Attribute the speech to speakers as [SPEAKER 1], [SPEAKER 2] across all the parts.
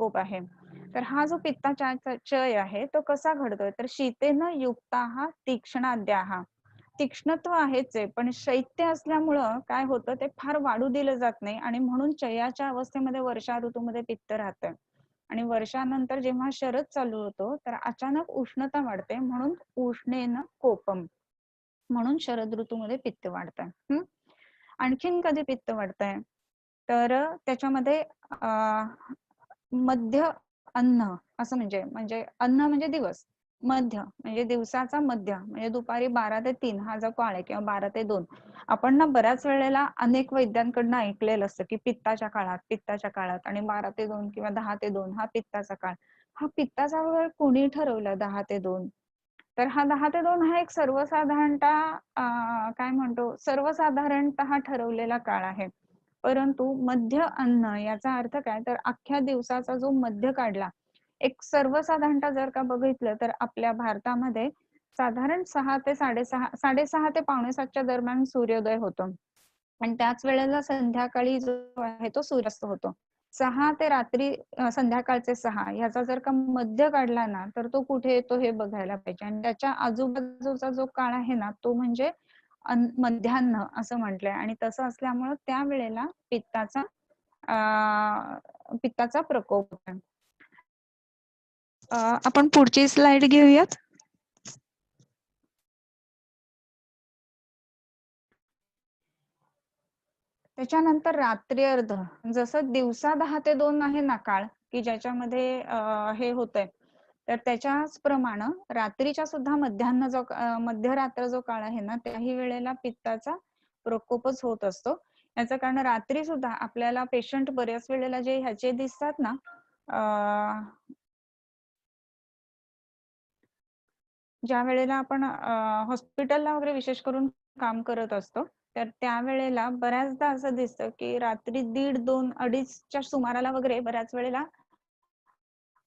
[SPEAKER 1] प्रकोप आहे. तर हा जो पित्ताचा चय आहे तो कसा घडतोय, तर शीतेन युक्ताः तीक्ष्णाद्याः. तीक्ष्णत्व आहेच आहे, पण शैत्य असल्यामुळं काय होतं, ते फार वाढू दिलं जात नाही आणि म्हणून चयाच्या अवस्थेमध्ये वर्षा ऋतूमध्ये पित्त राहतं. आणि वर्षानंतर जेव्हा शरद चालू होतो, तर अचानक उष्णता वाढते, म्हणून उष्णेन कोपम, म्हणून शरद ऋतूमध्ये पित्त वाढतंय. आणखीन कधी पित्त वाढतंय, तर त्याच्यामध्ये मध्य अन्न असं म्हणजे म्हणजे अन्न म्हणजे दिवस, मध्य म्हणजे दिवसाचा मध्य म्हणजे दुपारी 12 ते 3 हा जो काळ आहे, किंवा 12 ते 2. आपण ना बऱ्याच वेळेला अनेक वैद्यांकडनं ऐकलेलं असतं की पित्ताच्या काळात आणि 12 ते 2 किंवा 10 ते 2 हा पित्ताचा काळ. हा पित्ताचा वेळ कोणी ठरवला 10 ते 2? तर हा 10 ते 2 हा एक सर्वसाधारणतः काय म्हणतो, सर्वसाधारणतः ठरवलेला काळ आहे. परंतु मध्य अन्न याचा अर्थ काय, तर अख्ख्या दिवसाचा जो मध्य काढला, एक सर्वसाधारणतः जर का बघितलं, तर आपल्या भारतामध्ये साधारण 6 ते 6:30 ते 6:45च्या दरम्यान सूर्योदय होतो आणि त्याच वेळेला संध्याकाळी जो आहे तो सूर्यास्त होतो. 6 ते रात्री संध्याकाळचे 6 ह्याचा जर का मध्य काढला ना, तर तो कुठे येतो हे बघायला पाहिजे आणि त्याच्या आजूबाजूचा जो काळ आहे ना, तो म्हणजे मध्यान्ह असं म्हटलंय आणि तसं असल्यामुळं त्या वेळेला पित्ताचा प्रकोप आहे. आपण पुढची स्लाइड घेऊयात. त्याच्यानंतर रात्री अर्ध, जसं दिवसा 10 ते 2 आहे ना काळ, की ज्याच्यामध्ये हे होतंय, तर त्याच्याच प्रमाणे रात्रीच्या सुद्धा मध्यरात्र जो काळ आहे ना, त्याही वेळेला पित्ताचा प्रकोपच होत असतो. याचं कारण रात्री सुद्धा आपल्याला पेशंट बऱ्याच वेळेला जे ह्याचे दिसतात ना, ज्या वेळेला आपण हॉस्पिटलला वगैरे विशेष करून काम करत असतो, तर त्यावेळेला बऱ्याचदा असं दिसतं की रात्री 1:30, 2, 2:30च्या सुमाराला वगैरे बऱ्याच वेळेला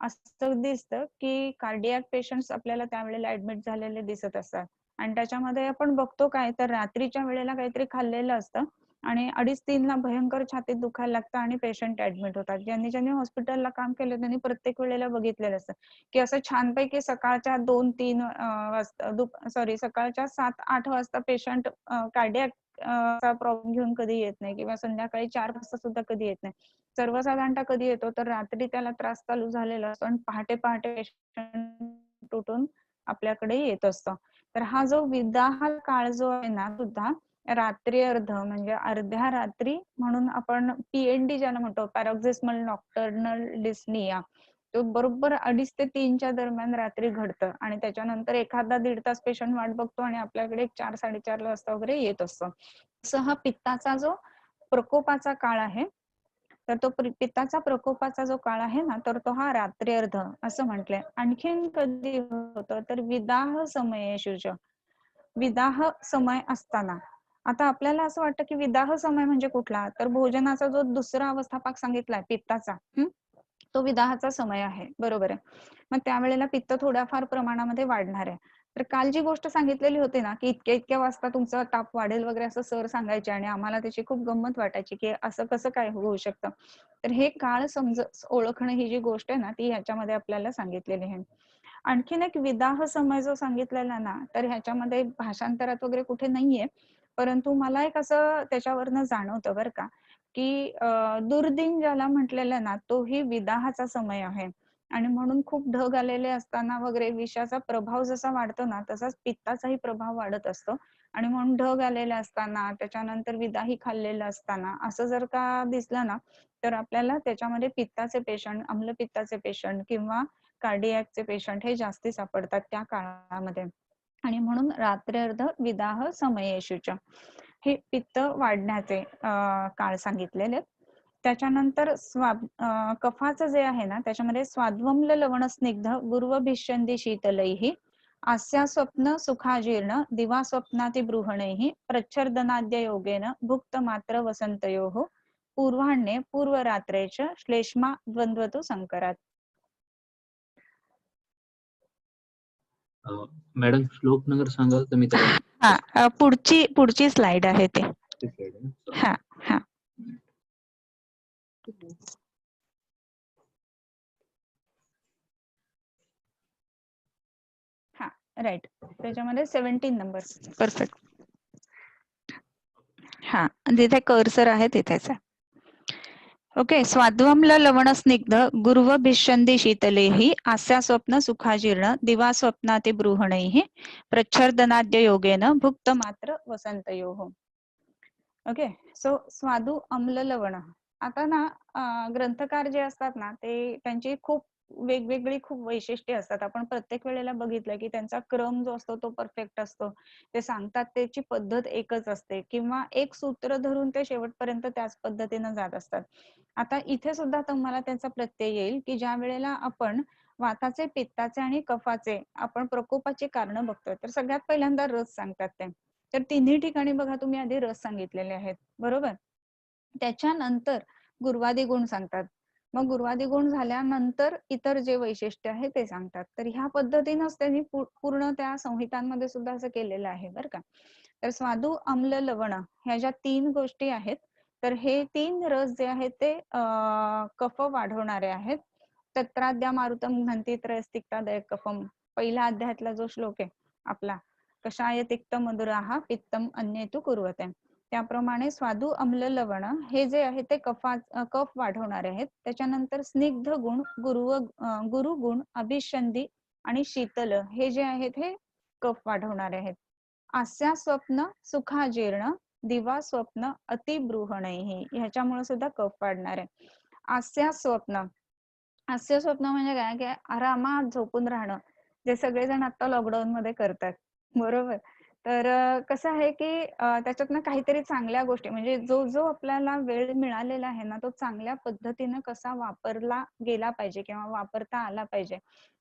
[SPEAKER 1] असं दिसतं की कार्डियाक पेशंट्स आपल्याला त्यावेळेला ऍडमिट झालेले दिसत असतात आणि त्याच्यामध्ये आपण बघतो काय, तर रात्रीच्या वेळेला काहीतरी खाल्लेलं असतं आणि 2:30-3 ला भयंकर छातीत दुखायला लागतं आणि पेशंट ऍडमिट होतात. ज्यांनी हॉस्पिटलला काम केलं त्यांनी प्रत्येक वेळेला बघितलेलं असतं की असं छानपैकी सकाळच्या 2-3 वाजता सकाळच्या 7-8 वाजता पेशंट कार्डियाक चा प्रॉब्लेम घेऊन कधी येत नाही किंवा संध्याकाळी 4 वाजता सुद्धा कधी येत नाही. सर्वसाधारणतः कधी येतो, तर रात्री त्याला त्रास चालू झालेला असतो आणि पहाटे पेशंट उठून आपल्याकडे येत असतो. तर हा जो विदाह काळ जो आहे ना, सुद्धा रात्री अर्ध म्हणजे अर्ध्या रात्री म्हणून आपण PND ज्याला म्हणतो, पॅरोक्सिस्मल नॉक्टर्नल डिस्निया, तो बरोबर 2:30 ते 3च्या दरम्यान रात्री घडतं आणि त्याच्यानंतर एखादा 1.5 तास पेशंट वाट बघतो आणि आपल्याकडे 4-4:30 वाजता वगैरे येत असतो. असं हा पित्ताचा जो प्रकोपाचा काळ आहे, तर तो पित्ताचा प्रकोपाचा जो काळ आहे ना, तर तो हा रात्री अर्ध असं म्हटलंय. आणखीन कधी होतं, तर विदाह समयेषु, विदाह समय असताना. आता आपल्याला असं वाटतं की विदाह समय म्हणजे कुठला, तर भोजनाचा जो दुसरा अवस्थापाक सांगितलाय पित्ताचा, तो विदाहाचा समय आहे, बरोबर आहे. मग त्यावेळेला पित्त थोड्याफार प्रमाणामध्ये वाढणार आहे. तर काल जी गोष्ट सांगितलेली होती ना, की इतक्या इतक्या वाजता तुमचा ताप वाढेल वगैरे असं सर सांगायचे आणि आम्हाला त्याची खूप गंमत वाटायची की असं कसं काय होऊ शकतं. तर हे काळ ओळखणं ही जी गोष्ट आहे ना, ती ह्याच्यामध्ये आपल्याला सांगितलेली आहे. आणखीन एक विदाह समय जो सांगितलेला ना, तर ह्याच्यामध्ये भाषांतरात वगैरे कुठे नाहीये, परंतु मला एक असं त्याच्यावरनं जाणवतं बरं का, की दुर्दिन ज्याला म्हटलेलं ना, तोही विदाहाचा समय आहे आणि म्हणून खूप ढग आलेले असताना वगैरे विषाचा प्रभाव जसा वाढतो ना, तसाच पित्ताचाही प्रभाव वाढत असतो आणि म्हणून ढग आलेले असताना, त्याच्यानंतर विदाही खाल्लेलं असताना असं जर का दिसलं ना, तर आपल्याला त्याच्यामध्ये पित्ताचे पेशंट, आम्लपित्ताचे पेशंट किंवा कार्डियाकचे पेशंट हे जास्ती सापडतात त्या काळामध्ये आणि म्हणून रात्र्यर्ध विदाह समयेषुच हे पित्त वाढण्याचे काळ सांगितलेले. त्याच्यानंतर कफाचं जे आहे ना, त्याच्यामध्ये स्वाद्वम्ल लवण स्निग्ध गुर्वभिष्यन्दी शीतलैः आस्या स्वप्न सुखाजीर्ण दिवा स्वप्नाति बृहणैः प्रच्छर्दनाद्य योगेन भुक्त मात्र वसंतयोः पूर्वाह्णे पूर्वरात्रे च श्लेष्मा द्वंद्वतु संकरात.
[SPEAKER 2] मॅडम श्लोक नंबर सांगाल तर मी
[SPEAKER 1] पुढची स्लाइड आहे ते. हा. राईट. त्याच्यामध्ये 17 नंबर्स. परफेक्ट. हा, जिथे कर्सर आहे तिथेच आहे. ओके. स्वाद्वम्ल लवण स्निग्ध गुर्व भिषंदी शीतलेहि आस्या स्वप्न सुखाजीर्ण दिवा स्वप्नाति बृहणैः प्रच्छर्दनाद्य योगेन भुक्त मात्र वसंतयोः. ओके. सो स्वादू अम्ल लवण. आता ना ग्रंथकार जे असतात ना ते त्यांची खूप वेगवेगळी खूप वैशिष्ट्ये असतात. आपण प्रत्येक वेळेला बघितलं की त्यांचा क्रम जो असतो तो परफेक्ट असतो. ते सांगतात त्याची पद्धत एकच असते किंवा एक सूत्र धरून ते शेवटपर्यंत त्याच पद्धतीनं जात असतात. आता इथे सुद्धा तुम्हाला त्याचा प्रत्यय येईल की ज्या वेळेला आपण वाताचे, पित्ताचे आणि कफाचे आपण प्रकोपाची कारण बघतोय तर सगळ्यात पहिल्यांदा रस सांगतात ते. तर तिन्ही ठिकाणी बघा तुम्ही आधी रस सांगितलेले आहेत, बरोबर. त्याच्यानंतर गुरुवादी गुण सांगतात. मग गुरुवादी गुण झाल्यानंतर इतर जे वैशिष्ट्य आहे ते सांगतात. तर ह्या पद्धतीनंच त्यांनी पूर्ण त्या संहितांमध्ये सुद्धा असं केलेलं आहे बरं का. तर स्वादू, अम्ल, लवण ह्या ज्या 3 गोष्टी आहेत तर हे 3 रस जे आहेत ते कफ वाढवणारे आहेत. तत्राद्या मारुतम घंटी त्रयस्तिक्तादयक कफम, पहिल्या अध्यायातला जो श्लोक आहे आपला, कषाय तिक्त मधुराहा पित्तम अन्येतु कुर्वते. त्याप्रमाणे स्वादू, अम्ल, लवण हे जे आहे ते कफ वाढवणारे आहेत. त्याच्यानंतर स्निग्ध गुण, गुरुगुण, अभिषंदी आणि शीतल हे जे आहेत हे कफ वाढवणारे आहेत. आस्या स्वप्न सुखाजीर्ण दिवा स्वप्न अतिबृहणैः ह्याच्यामुळे सुद्धा कफ वाढणार आहे. आस्या स्वप्न, हास्य स्वप्न म्हणजे काय की आरामात झोपून राहणं, जे सगळेजण आता लॉकडाऊन मध्ये करतात, बरोबर. तर कसं आहे की त्याच्यातनं काहीतरी चांगल्या गोष्टी म्हणजे जो जो आपल्याला वेळ मिळालेला आहे ना तो चांगल्या पद्धतीनं कसा वापरला गेला पाहिजे किंवा वापरता आला पाहिजे,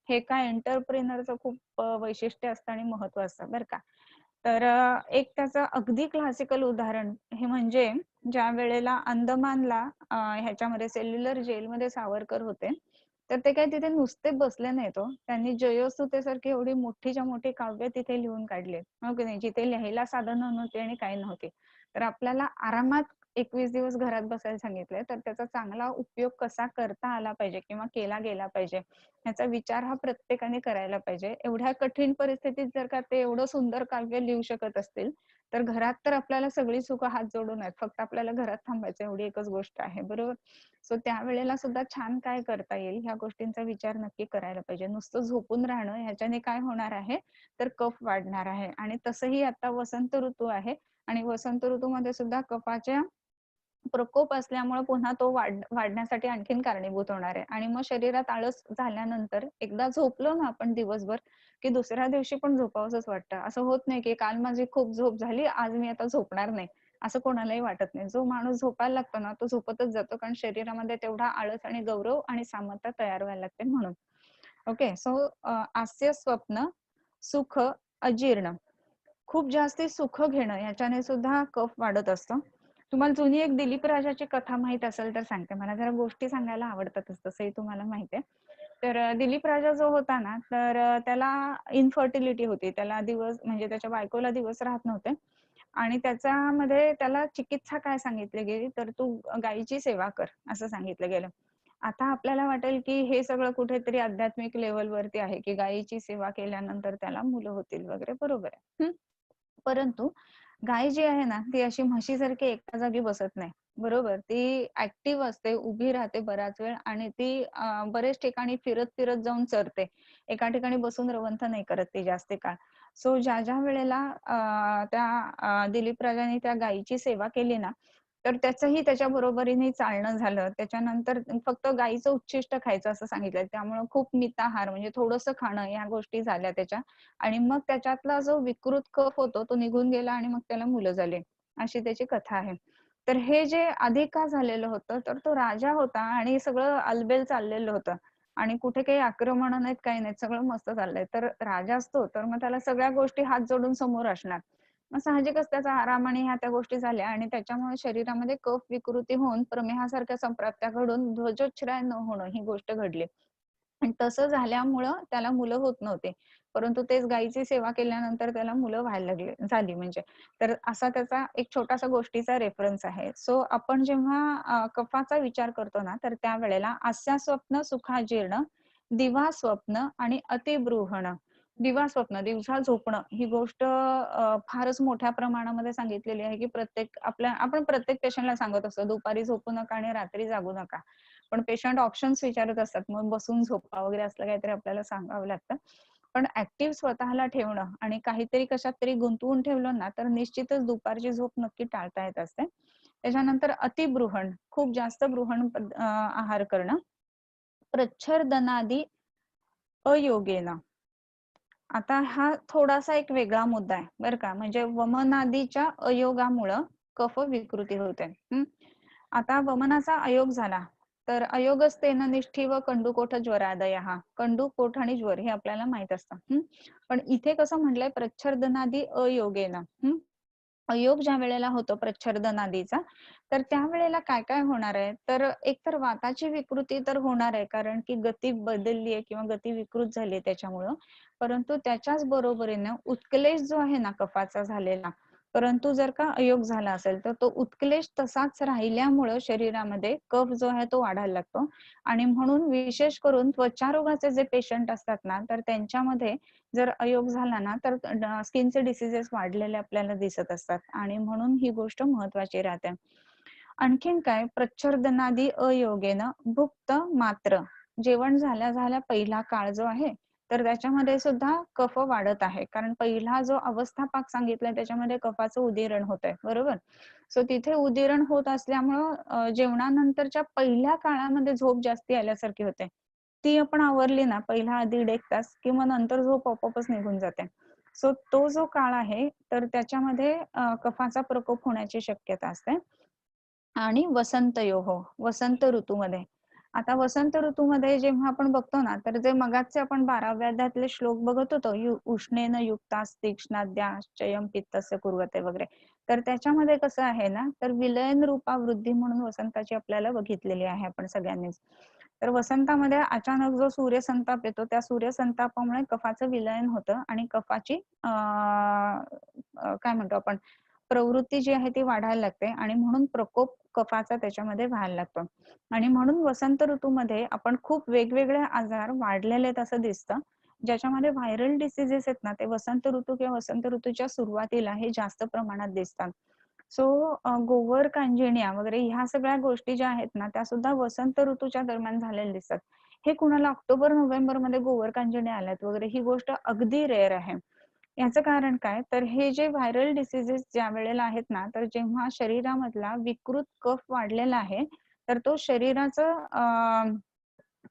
[SPEAKER 1] हे काय एंटरप्रेनरचं खूप वैशिष्ट्य असतं आणि महत्व असतं बरं का. तर एक त्याचं अगदी क्लासिकल उदाहरण हे म्हणजे ज्या वेळेला अंदमानला ह्याच्यामध्ये सेल्युलर जेलमध्ये सावरकर होते तर ते काय तिथे नुसते बसले नाहीत हो. त्यांनी जयोस्तुतेसारखी एवढी मोठीच्या मोठी काव्य तिथे लिहून काढले, हो की नाही, जिथे लिहायला साधनं नव्हती आणि काही नव्हते. तर आपल्याला आरामात 21 दिवस घरात बसायला सांगितलंय तर त्याचा चांगला उपयोग कसा करता आला पाहिजे किंवा केला गेला पाहिजे याचा विचार हा प्रत्येकाने करायला पाहिजे. एवढ्या कठीण परिस्थितीत जर का ते एवढं सुंदर काव्य लिहू शकत असतील तर घरात तर आपल्याला सगळी सुख हात जोडून आहेत, फक्त आपल्याला घरात थांबायचं एवढी एकच गोष्ट आहे, बरोबर. सो त्यावेळेला सुद्धा छान काय करता येईल ह्या गोष्टींचा विचार नक्की करायला पाहिजे. नुसतं झोपून राहणं ह्याच्याने काय होणार आहे तर कफ वाढणार आहे. आणि तसंही आता वसंत ऋतू आहे आणि वसंत ऋतूमध्ये सुद्धा कफाच्या प्रकोप असल्यामुळे पुन्हा तो वाढण्यासाठी आणखीन कारणीभूत होणार आहे. आणि मग शरीरात आळस झाल्यानंतर एकदा झोपलो ना आपण दिवसभर की दुसऱ्या दिवशी पण झोपावंसच वाटतं. असं होत नाही की काल माझी खूप झोप झाली आज मी आता झोपणार नाही, असं कोणालाही वाटत नाही. जो माणूस झोपायला लागतो ना तो झोपतच जातो, कारण शरीरामध्ये तेवढा आळस आणि गौरव आणि सामर्थ्य तयार व्हायला लागते म्हणून. ओके. सो हास्य स्वप्न सुख अजीर्ण, खूप जास्ती सुख घेणं याच्याने सुद्धा कफ वाढत असतो. तुम्हाला जुनी एक दिलीप राजाची कथा माहित असेल तर सांगते. मला जरा गोष्टी सांगायला आवडतातच, तसंही तुम्हाला माहिती आहे. तर दिलीप राजा जो होता ना तर त्याला इनफर्टिलिटी होती. त्याला दिवस म्हणजे त्याच्या बायकोला दिवस राहत नव्हते आणि त्याच्यामध्ये त्याला चिकित्सा काय सांगितली गेली तर तू गायीची सेवा कर असं सांगितलं गेलं. आता आपल्याला वाटेल की हे सगळं कुठेतरी आध्यात्मिक लेवलवरती आहे की गायीची सेवा केल्यानंतर त्याला मुलं होतील वगैरे, बरोबर आहे. परंतु गाय जी आहे ना ती अशी म्हशीसारखी एका जागी बसत नाही, बरोबर. ती ऍक्टिव्ह असते, उभी राहते बराच वेळ आणि ती बरेच ठिकाणी फिरत फिरत जाऊन चरते. एका ठिकाणी बसून रवंथ नाही करत ती जास्त काळ. सो ज्या ज्या वेळेला त्या दिलीप राजांनी त्या गायीची सेवा केली ना तर त्याचंही त्याच्या बरोबरीने चालणं झालं. त्याच्यानंतर फक्त गायीचं उच्छिष्ट खायचं असं सांगितलंय. त्यामुळे खूप मिताहार म्हणजे थोडंसं खाणं या गोष्टी झाल्या त्याच्या. आणि मग त्याच्यातला जो विकृत कफ होतो तो निघून गेला आणि मग त्याला मुलं झाली, अशी त्याची कथा आहे. तर हे जे आधी का झालेलं होतं तर तो राजा होता आणि सगळं अलबेल चाललेलं होतं आणि कुठे काही आक्रमण नाहीत काही नाहीत, सगळं मस्त चाललंय. तर राजा असतो तर मग त्याला सगळ्या गोष्टी हात जोडून समोर असणार. मग साहजिकच त्याचा आराम आणि ह्या त्या गोष्टी झाल्या आणि त्याच्यामुळे शरीरामध्ये कफ विकृती होऊन प्रमेहासारख्या संप्राप्त्या घडून ध्वजोच्छ्राय न होणं ही गोष्ट घडली. आणि तसं झाल्यामुळं त्याला मुलं होत नव्हते. परंतु तेच गायीची सेवा केल्यानंतर त्याला मुलं व्हायला झाली म्हणजे. तर असा त्याचा एक छोटासा गोष्टीचा रेफरन्स आहे. सो आपण जेव्हा कफाचा विचार करतो ना तर त्यावेळेला आस्या स्वप्न सुखाजीर्ण दिवा स्वप्न आणि अतिबृहण दिवा स्वप्न, दिवसा झोपणं ही गोष्ट फारच मोठ्या प्रमाणामध्ये सांगितलेली आहे, की आपण प्रत्येक पेशंटला सांगत असतो, दुपारी झोपू नका आणि रात्री जागू नका. पण पेशंट ऑप्शन्स विचारत असतात, मग बसून झोपा वगैरे असलं काहीतरी आपल्याला सांगावं लागतं. पण ऍक्टिव्ह स्वतःला ठेवणं आणि काहीतरी कशात तरी गुंतवून ठेवलं ना, तर निश्चितच दुपारची झोप नक्की टाळता येत असते. त्याच्यानंतर अतिबृहण, खूप जास्त आहार करणं. प्रच्छर्दनादी अयोगेन. आता हा थोडासा एक वेगळा मुद्दा आहे बरं का. म्हणजे वमनादीच्या अयोगामुळं कफ विकृती होते. आता वमनाचा अयोग झाला तर अयोगस्तेन निष्ठीव कंडुकोठ ज्वरादय. कंडुकोठ आणि ज्वर हे आपल्याला माहित असतं. पण इथे कसं म्हटलंय, प्रच्छर्दनादी अयोगेन. अयोग ज्या वेळेला होतो प्रच्छर्दनादीचा, तर त्यावेळेला काय काय होणार आहे, तर एकतर वाताची विकृती तर होणार आहे, कारण की गती बदलली आहे किंवा गती विकृत झाली आहे त्याच्यामुळं. परंतु त्याच्याच बरोबरीने उत्कलेश जो आहे ना कफाचा झालेला, परंतु जर का अयोग झाला असेल तर तो उत्कलेश तसाच राहिल्यामुळं शरीरामध्ये कफ जो आहे तो वाढायला लागतो. आणि म्हणून विशेष करून त्वचारोगाचे जे पेशंट असतात ना, तर त्यांच्यामध्ये जर अयोग झाला ना, तर स्किनचे डिसीजेस वाढलेले आपल्याला दिसत असतात आणि म्हणून ही गोष्ट महत्वाची राहते. आणखीन काय, प्रच्छर्दनादी अयोगेनं भुक्त मात्र, जेवण झाल्या झाल्या पहिला काळ जो आहे तर त्याच्यामध्ये सुद्धा कफ वाढत आहे, कारण पहिला जो अवस्थापाक सांगितलाय त्याच्यामध्ये कफाचं उदिरण होत आहे, बरोबर. सो तिथे उदिरण होत असल्यामुळं जेवणानंतरच्या पहिल्या काळामध्ये झोप जास्ती आल्यासारखी होते. ती आपण आवरली ना पहिला 1.5 तास किंवा नंतर झोप आपोआपच निघून जाते. सो तो जो काळ आहे तर त्याच्यामध्ये कफाचा प्रकोप होण्याची शक्यता असते. आणि वसंत ऋतूमध्ये. आता वसंत ऋतूमध्ये जेव्हा आपण बघतो ना, तर जे मगाचे आपण 12व्या अध्यायातले श्लोक बघत होतो, उष्णेन युक्तास तीक्ष्णाद्या चयम पित्तस्य कुर्वते वगैरे. तर त्याच्यामध्ये कसं आहे ना, तर विलयन रूपा वृद्धी म्हणून वसंताची आपल्याला बघितलेली आहे आपण सगळ्यांनीच. तर वसंतामध्ये अचानक जो सूर्यसंताप येतो, त्या सूर्यसंतापामुळे कफाचं विलयन होतं आणि कफाची काय म्हणतो आपण, प्रवृत्ती जी आहे ती वाढायला लागते आणि म्हणून प्रकोप कफाचा त्याच्यामध्ये व्हायला लागतो. आणि म्हणून वसंत ऋतूमध्ये आपण खूप वेगवेगळे आजार वाढलेले आहेत असं दिसतं, ज्याच्यामध्ये व्हायरल डिसीजेस आहेत ना, ते वसंत ऋतू किंवा वसंत ऋतूच्या सुरुवातीला हे जास्त प्रमाणात दिसतात. सो गोवर कांजिण्या वगैरे ह्या सगळ्या गोष्टी ज्या आहेत ना, त्या सुद्धा वसंत ऋतूच्या दरम्यान झालेल्या दिसतात. हे कुणाला ऑक्टोबर नोव्हेंबर मध्ये गोवर कांजिण्या आल्यात वगैरे ही गोष्ट अगदी रेअर आहे. याचं कारण काय, तर हे जे व्हायरल डिसीजेस ज्या वेळेला आहेत ना, तर जेव्हा शरीरामधला विकृत कफ वाढलेला आहे, तर तो शरीराचं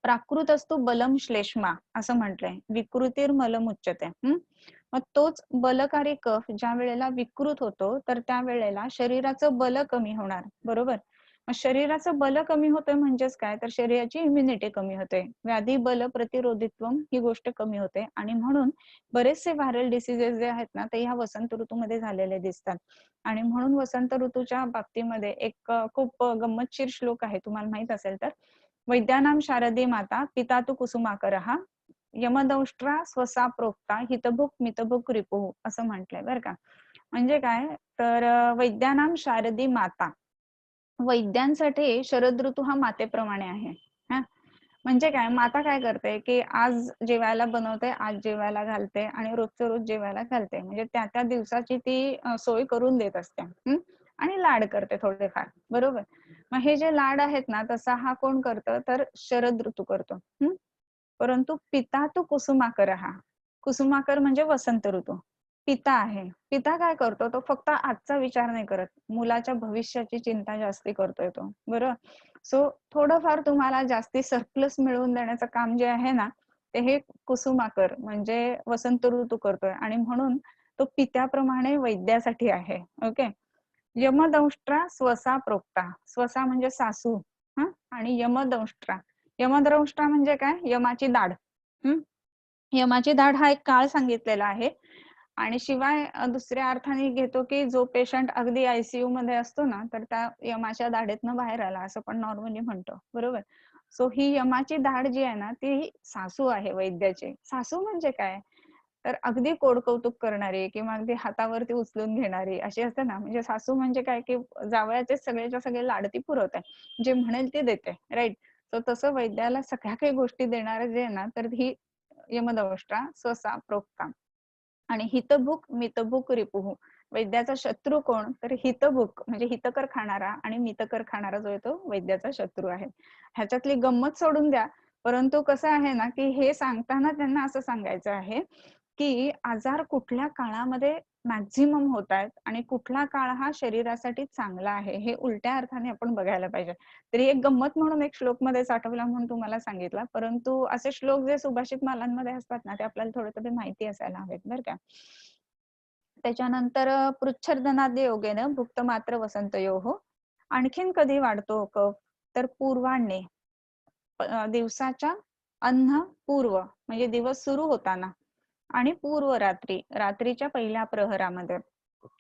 [SPEAKER 1] प्राकृत असतो बलम श्लेष्मा असं म्हटलंय, विकृतीर मलम उच्चते. मग तोच बलकारी कफ ज्या वेळेला विकृत होतो तर त्यावेळेला शरीराचं बल कमी होणार, बरोबर. मग शरीराचं बल कमी होतंय म्हणजेच काय, तर शरीराची इम्युनिटी कमी होते, व्याधी बल प्रतिरोधित्व ही गोष्ट कमी होते आणि म्हणून बरेचसे व्हायरल डिसीजेस जे आहेत ना, ते ह्या वसंत ऋतूमध्ये झालेले दिसतात. आणि म्हणून वसंत ऋतूच्या बाबतीमध्ये एक खूप गंमतशीर श्लोक आहे, तुम्हाला माहित असेल तर. वैद्यानां शारदे माता पिता तु कुसुमाकरहा, यमदंष्ट्रा स्वसा प्रोक्ता हितभुक मितभुक रिपुः असं म्हटलंय बरं का. म्हणजे काय, तर वैद्यानां शारदी माता, वैद्यांसाठी शरद ऋतू हा मातेप्रमाणे आहे. हा, म्हणजे काय, माता काय करते की आज जेवायला बनवते, आज जेवायला घालते आणि रोजचं रोज जेवायला घालते, म्हणजे त्या त्या दिवसाची ती सोय करून देत असते. आणि लाड करते थोडेफार, बरोबर. मग हे जे लाड आहेत ना, तसा हा कोण करतं, तर शरद ऋतू करतो. परंतु पिता तो कुसुमाकर, कुसुमाकर म्हणजे वसंत ऋतू. पिता आहे, पिता काय करतो, तो फक्त आजचा विचार नाही करत, मुलाच्या भविष्याची चिंता जास्ती करतोय तो, बरोबर. सो थोडंफार तुम्हाला जास्ती सरप्लस मिळवून देण्याचं काम जे आहे ना, ते हे कुसुमाकर म्हणजे वसंत ऋतू करतोय आणि म्हणून तो पित्याप्रमाणे वैद्यासाठी आहे. ओके. यमदंष्ट्रा स्वसा प्रोक्ता, स्वसा म्हणजे सासू. आणि यमदंष्ट्रा म्हणजे काय, यमाची दाढ. यमाची दाढ हा एक काळ सांगितलेला आहे. आणि शिवाय दुसऱ्या अर्थाने घेतो की जो पेशंट अगदी आयसीयू मध्ये असतो ना, तर त्या यमाच्या दाढेतनं बाहेर आला असं पण नॉर्मली म्हणतो, बरोबर. सो ही यमाची दाढ जी आहे ना, ती सासू आहे वैद्याची. सासू म्हणजे काय, तर अगदी कोडकौतुक करणारी किंवा अगदी हातावरती उचलून घेणारी अशी असते ना, म्हणजे सासू म्हणजे काय, की जावयाचे सगळेच्या सगळे लाड ती पुरवते, जे म्हणेल ते देते, राईट. सो तसं वैद्याला सगळ्या काही गोष्टी देणारे जे आहे ना, तर ही यमदंष्ट्रा स्वसा प्रोक्ता. आणि हितभुक मितभुक रिपुः. वैद्याचा शत्रू कोण? तर हितभुक म्हणजे हितकर खाणारा आणि मितकर खाणारा जो आहे तो वैद्याचा शत्रू आहे. ह्याच्यातली गंमत सोडून द्या, परंतु कसं आहे ना की हे सांगताना त्यांना असं सांगायचं आहे की आजार कुठल्या काळामध्ये मॅक्झिमम होत आहेत आणि कुठला काळ हा शरीरासाठी चांगला आहे हे उलट्या अर्थाने आपण बघायला पाहिजे. तरी एक गंमत म्हणून एक श्लोक मध्ये साठवला म्हणून तुम्हाला सांगितला, परंतु असे श्लोक जे सुभाषित मालांमध्ये असतात ना ते आपल्याला थोडे थोडे माहिती असायला हवेत बरं का. त्याच्यानंतर पृच्छर्दनाद्य योगेनं भुक्त मात्र वसंतयोः. आणखीन कधी वाढतो कफ? तर पूर्वाण्णे, दिवसाच्या अन्न पूर्व म्हणजे दिवस सुरू होताना आणि पूर्व रात्री, रात्रीच्या पहिल्या प्रहरामध्ये,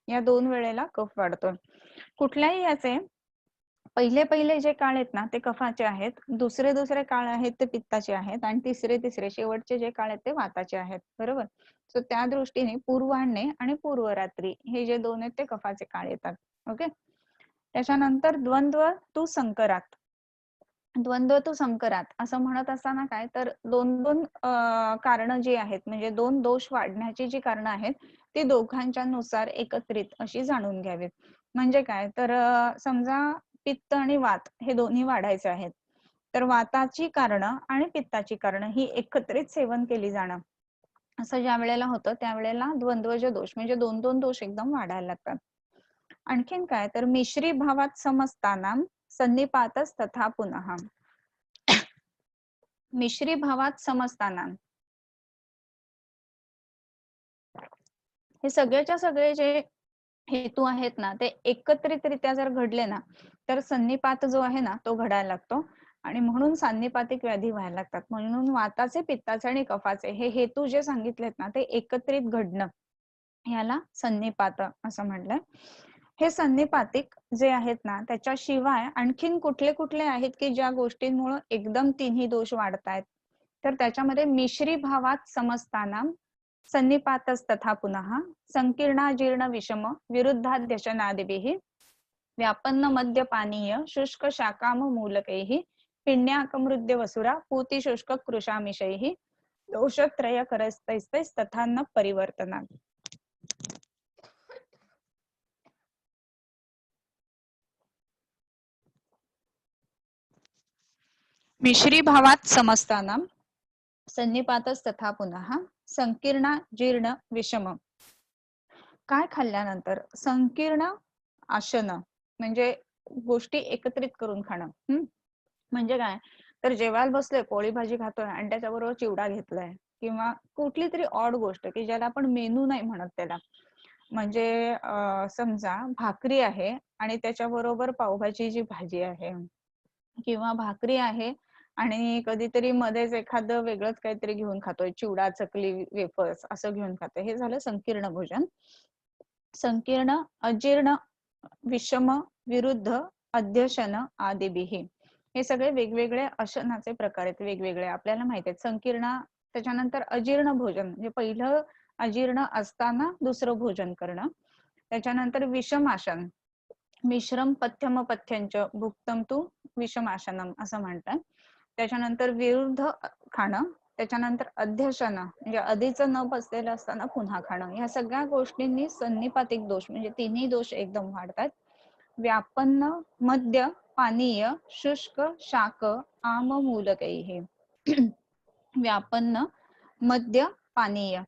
[SPEAKER 1] या 2 वेळेला कफ वाढतो. कुठल्याही याचे पहिले जे काळ आहेत ना ते कफाचे आहेत, दुसरे काळ आहेत ते पित्ताचे आहेत आणि तिसरे शेवटचे जे काळ आहेत ते वाताचे आहेत. बरोबर. सो त्या दृष्टीने पूर्वाह्णे आणि पूर्वरात्री हे जे 2 आहेत ते कफाचे काळ येतात. ओके. त्याच्यानंतर द्वंद्व तू संकरात. द्वंद्व तू संकरात असं म्हणत असताना काय तर दोन कारण जी आहेत म्हणजे 2 दोष वाढण्याची जी कारण आहेत ती दोघांच्या नुसार एकत्रित अशी जाणून घ्यावीत. म्हणजे काय तर समजा पित्त आणि वात हे दोन्ही वाढायचे आहेत, तर वाताची कारणं आणि पित्ताची कारणं ही एकत्रित सेवन केली जाणं असं ज्या वेळेला होतं त्यावेळेला द्वंद्वज दोष म्हणजे 2 दोष एकदम वाढायला लागतात. आणखीन काय तर मिश्री भावात समजताना सन्निपातच तथा पुनः. मिश्री भावात समजताना हे सगळेच्या सगळे जे हेतू आहेत ना ते एकत्रितरित्या जर घडले ना तर सन्निपात जो आहे ना तो घडायला लागतो आणि म्हणून सान्निपातिक व्याधी व्हायला लागतात. म्हणून वाताचे, पित्ताचे आणि कफाचे हे हेतू जे सांगितलेत ना ते एकत्रित घडणं याला सन्निपात असं म्हटलंय. हे सन्निपातिक जे आहेत ना त्याच्याशिवाय आणखीन कुठले कुठले आहेत की ज्या गोष्टींमुळे एकदम तिन्ही दोष वाढतायत, तर त्याच्यामध्ये मिश्री भावात समजताना सन्निपातच तथा पुनः संकीर्णाजीर्ण विषम विरुद्धाध्यशनादिभिः व्यापन्न मध्य पानीय शुष्क शाकाम मूलकैः पिण्याकमृद्य वसुरा पूती शुष्क कृशामिषैः दोषत्रय करस्तैस्तैस्तथा न परिवर्तनात्. मिश्री भावात समजताना सन्निपातच तथा पुनः संकीर्ण जीर्ण विषम. काय खाल्ल्यानंतर संकीर्ण आसन म्हणजे गोष्टी एकत्रित करून खाणं. म्हणजे काय तर जेवायला बसलोय, पोळी भाजी खातोय आणि त्याच्याबरोबर चिवडा घेतलाय किंवा कुठली तरी ऑड गोष्ट की ज्याला आपण मेनू नाही म्हणत त्याला, म्हणजे समजा भाकरी आहे आणि त्याच्याबरोबर पावभाजीची भाजी आहे किंवा भाकरी आहे आणि कधीतरी मध्येच एखादं वेगळंच काहीतरी घेऊन खातोय, चिवडा, चकली, वेफर्स असं घेऊन खातोय, हे झालं संकीर्ण भोजन. संकीर्ण अजीर्ण विषम विरुद्ध अध्यशन आदिभिः. हे सगळे वेगवेगळे अशनाचे प्रकार आहेत, वेगवेगळे आपल्याला माहिती आहेत. संकीर्ण, त्याच्यानंतर अजीर्ण भोजन म्हणजे पहिलं अजीर्ण असताना दुसरं भोजन करणं. त्याच्यानंतर विषमासन, मिश्रम पथ्यम पथ्यंच भुक्तम तू विषमासनम असं म्हणतात. त्याच्यानंतर विरुद्ध खाणं, त्याच्यानंतर अध्यशन म्हणजे आधीच न बसलेलं असताना पुन्हा खाणं. या सगळ्या गोष्टींनी सन्निपातिक दोष म्हणजे तिन्ही दोष एकदम वाढतात. व्यापन्न मद्य पानीय शुष्क शाक आम मूलकैः. व्यापन्न मद्य पानीय,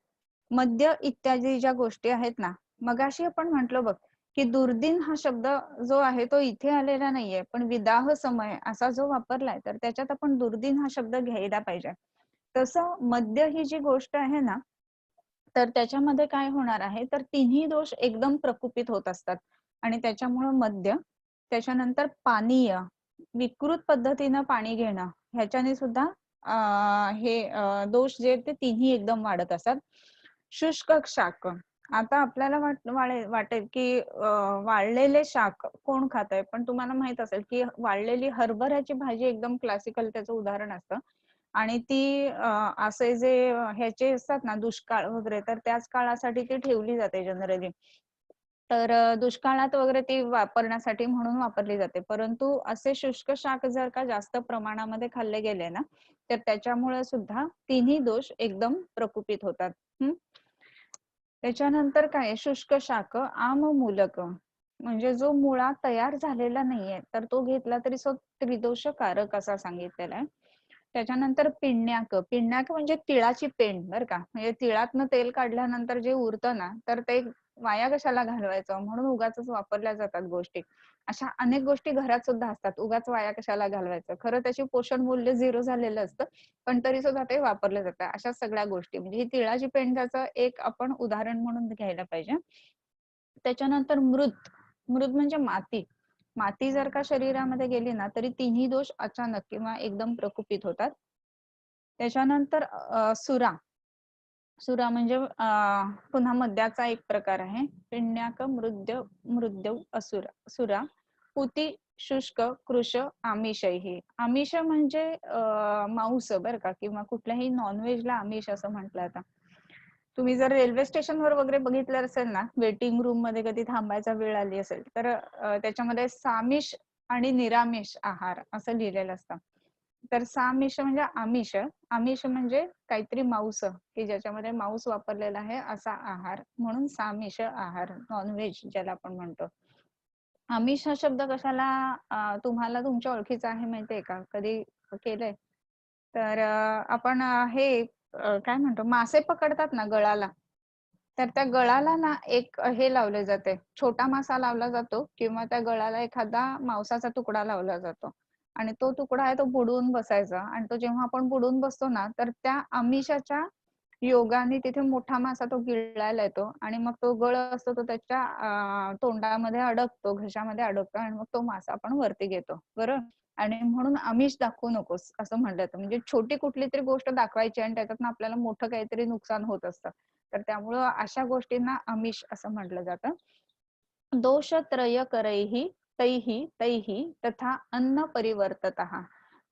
[SPEAKER 1] मद्य इत्यादी ज्या गोष्टी आहेत ना, मगाशी आपण म्हटलो बघ की दुर्दिन हा शब्द जो आहे तो इथे आलेला नाहीये, पण विदाह समय असा जो वापरलाय तर त्याच्यात आपण दुर्दिन हा शब्द घ्यायला पाहिजे. तसं मद्य ही जी गोष्ट आहे ना तर त्याच्यामध्ये काय होणार आहे तर तिन्ही दोष एकदम प्रकुपित होत असतात आणि त्याच्यामुळे मद्य, त्याच्यानंतर पानीय विकृत पद्धतीनं पाणी घेणं ह्याच्याने सुद्धा हे दोष जे ते तिन्ही एकदम वाढत असतात. शुष्क शाक, आता आपल्याला वाटेल की वाळलेले शाक कोण खातंय, पण तुम्हाला माहित असेल की वाळलेली हरभऱ्याची भाजी एकदम क्लासिकल त्याचं उदाहरण असतं आणि ती असे जे ह्याचे असतात ना दुष्काळ वगैरे तर त्याच काळासाठी ती ठेवली जाते जनरली. तर दुष्काळात वगैरे ती वापरण्यासाठी म्हणून वापरली जाते. परंतु असे शुष्क शाक जर का जास्त प्रमाणामध्ये खाल्ले गेले ना, तर त्याच्यामुळे सुद्धा तिन्ही दोष एकदम प्रकुपित होतात. त्याच्यानंतर काय आहे, शुष्क शाक आममूलक, म्हणजे जो मुळा तयार झालेला नाहीये तर तो घेतला तरी तो त्रिदोषकारक असा सांगितलेला आहे. त्याच्यानंतर पिण्याक, पिण्याक म्हणजे तिळाची पेंड बरं का, म्हणजे तिळातनं तेल काढल्यानंतर जे उरतं ना, तर ते वाया कशाला घालवायचं म्हणून उगाच वापरल्या जातात गोष्टी. अशा अनेक गोष्टी घरात सुद्धा असतात, उगाच वाया कशाला घालवायचं, खरं त्याची पोषण मूल्य 0 झालेलं असतं, पण तरी सुद्धा ते वापरलं जातं. अशा सगळ्या गोष्टी म्हणजे ही तिळाची पेंड त्याचं एक आपण उदाहरण म्हणून घ्यायला पाहिजे. त्याच्यानंतर मृत, मृत म्हणजे माती. माती जर का शरीरामध्ये गेली ना तरी तिन्ही दोष अचानक किंवा एकदम प्रकुपित होतात. त्याच्यानंतर सुरा, सुरा म्हणजे पुन्हा मद्याचा एक प्रकार आहे. पिण्याक मृद्य मृद्यव असुरा, सुरा पुती शुष्क कृश आमिषही. आमिष म्हणजे मांस बरं का, किंवा कुठल्याही नॉनव्हेजला आमिष असं म्हटलं जातं. तुम्ही जर रेल्वे स्टेशनवर वगैरे बघितलं असेल ना, वेटिंग रूम मध्ये कधी थांबायचा वेळ आली असेल तर त्याच्यामध्ये सामिष आणि निरामिष आहार असं लिहिलेलं असतं. तर सामिष म्हणजे आमिष, आमिष म्हणजे काहीतरी मांस की ज्याच्यामध्ये मांस वापरलेला आहे असा आहार, म्हणून सामिष आहार, नॉनव्हेज ज्याला आपण म्हणतो. आमिष हा शब्द कशाला तुम्हाला तुमच्या ओळखीचा आहे माहितीये का, कधी केलंय? तर आपण हे काय म्हणतो, मासे पकडतात ना गळाला, तर त्या गळाला ना एक हे लावले जाते, छोटा मासा लावला जातो किंवा त्या गळाला एखादा मांसाचा तुकडा लावला जातो आणि तो तुकडा आहे तो बुडवून बसायचा, आणि तो जेव्हा आपण बुडवून बसतो ना तर त्या आमिषाच्या योगाने तिथे मोठा मासा तो गिळायला येतो आणि मग तो गळ असतो तो त्याच्या तोंडामध्ये अडकतो, घशामध्ये अडकतो आणि मग तो मासा आपण वरती घेतो, बरोबर. आणि म्हणून आमिष दाखवू नकोस असं म्हटलं जातं, म्हणजे छोटी कुठली तरी गोष्ट दाखवायची आणि त्याच्यातनं आपल्याला मोठं काहीतरी नुकसान होत असतं, तर त्यामुळं अशा गोष्टींना आमिष असं म्हटलं जातं. दोषत्रय करैहि तैहि तैहि तथा अन्न परिवर्ततः,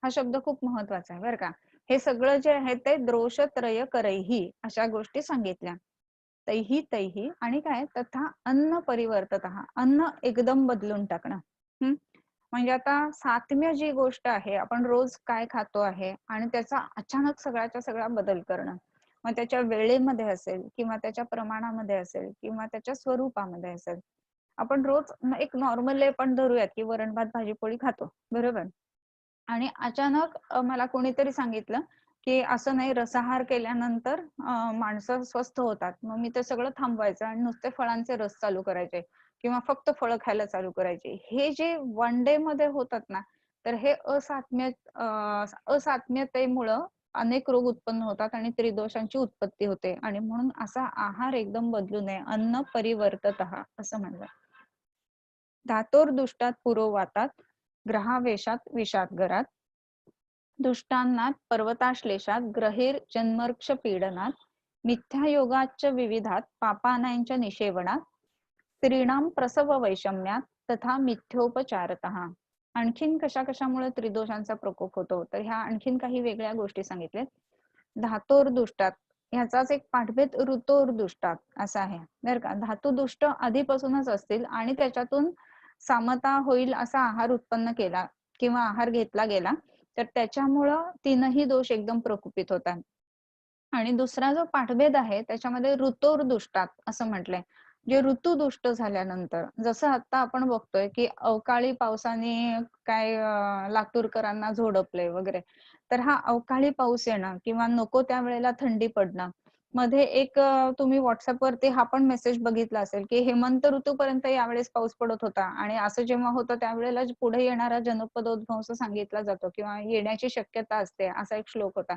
[SPEAKER 1] हा शब्द खूप महत्वाचा आहे बरं का. हे सगळं जे आहे ते दोषत्रय करैहि अशा गोष्टी सांगितल्या. तैहि तैहि आणि काय, तथा अन्न परिवर्ततः, अन्न एकदम बदलून टाकणं. म्हणजे आता सात्म्य जी गोष्ट आहे, आपण रोज काय खातो आहे आणि त्याचा अचानक सगळ्याच्या सगळा बदल करणं, मग त्याच्या वेळेमध्ये असेल किंवा त्याच्या प्रमाणामध्ये असेल किंवा त्याच्या स्वरूपामध्ये असेल. आपण रोज एक नॉर्मल आपण धरूयात की वरण भात भाजी पोळी खातो, बरोबर. आणि अचानक मला कोणीतरी सांगितलं की असं नाही, रसाहार केल्यानंतर माणसं स्वस्थ होतात, मग मी ते सगळं थांबवायचं आणि नुसते फळांचे रस चालू करायचे किंवा फक्त फळं खायला चालू करायचे. हे जे वन डे मध्ये होतात ना, तर हे असात्म्यतेमुळं अनेक रोग उत्पन्न होतात आणि त्रिदोषांची उत्पत्ती होते, आणि म्हणून असा आहार एकदम बदलू नये, अन्न परिवर्ततः असं म्हणलं. धातोर्दुष्टात पुरोवातात, ग्रहावेशात विषात घरात, दुष्टांनात पर्वताश्लेषात, ग्रहेर जन्मर्क्ष पीडनात, मिथ्यायोगाच्च विविधात, पापानांच्या निषेवणात, स्त्रीणाम प्रसव वैषम्यात, तथा मिथ्योपचारतः. आणखीन कशा कशामुळे त्रिदोषांचा प्रकोप होतो, तर ह्या आणखीन काही वेगळ्या गोष्टी सांगितल्यात. धातोर्दुष्टात, ह्याचाच एक पाठभेद ऋतोर्दुष्टात असा आहे बरं का. धातुदुष्ट आधीपासूनच असतील आणि त्याच्यातून सामता होईल असा आहार उत्पन्न केला किंवा आहार घेतला गेला, तर त्याच्यामुळं तीनही दोष एकदम प्रकुपित होतात. आणि दुसरा जो पाठभेद आहे त्याच्यामध्ये ऋतोर्दुष्टात असं म्हटलंय, जे ऋतुदुष्ट झाल्यानंतर, जसं आता आपण बघतोय की अवकाळी पावसाने काय लातूरकरांना झोडपले वगैरे, तर हा अवकाळी पाऊस येणं किंवा नको त्यावेळेला थंडी पडणं, मध्ये एक तुम्ही व्हॉट्सअपवरती हा पण मेसेज बघितला असेल की हेमंत ऋतूपर्यंत यावेळेस पाऊस पडत होता आणि असं जेव्हा होतं त्यावेळेला पुढे येणारा जनपदोद्भवंस सांगितला जातो किंवा येण्याची शक्यता असते, असा एक श्लोक होता.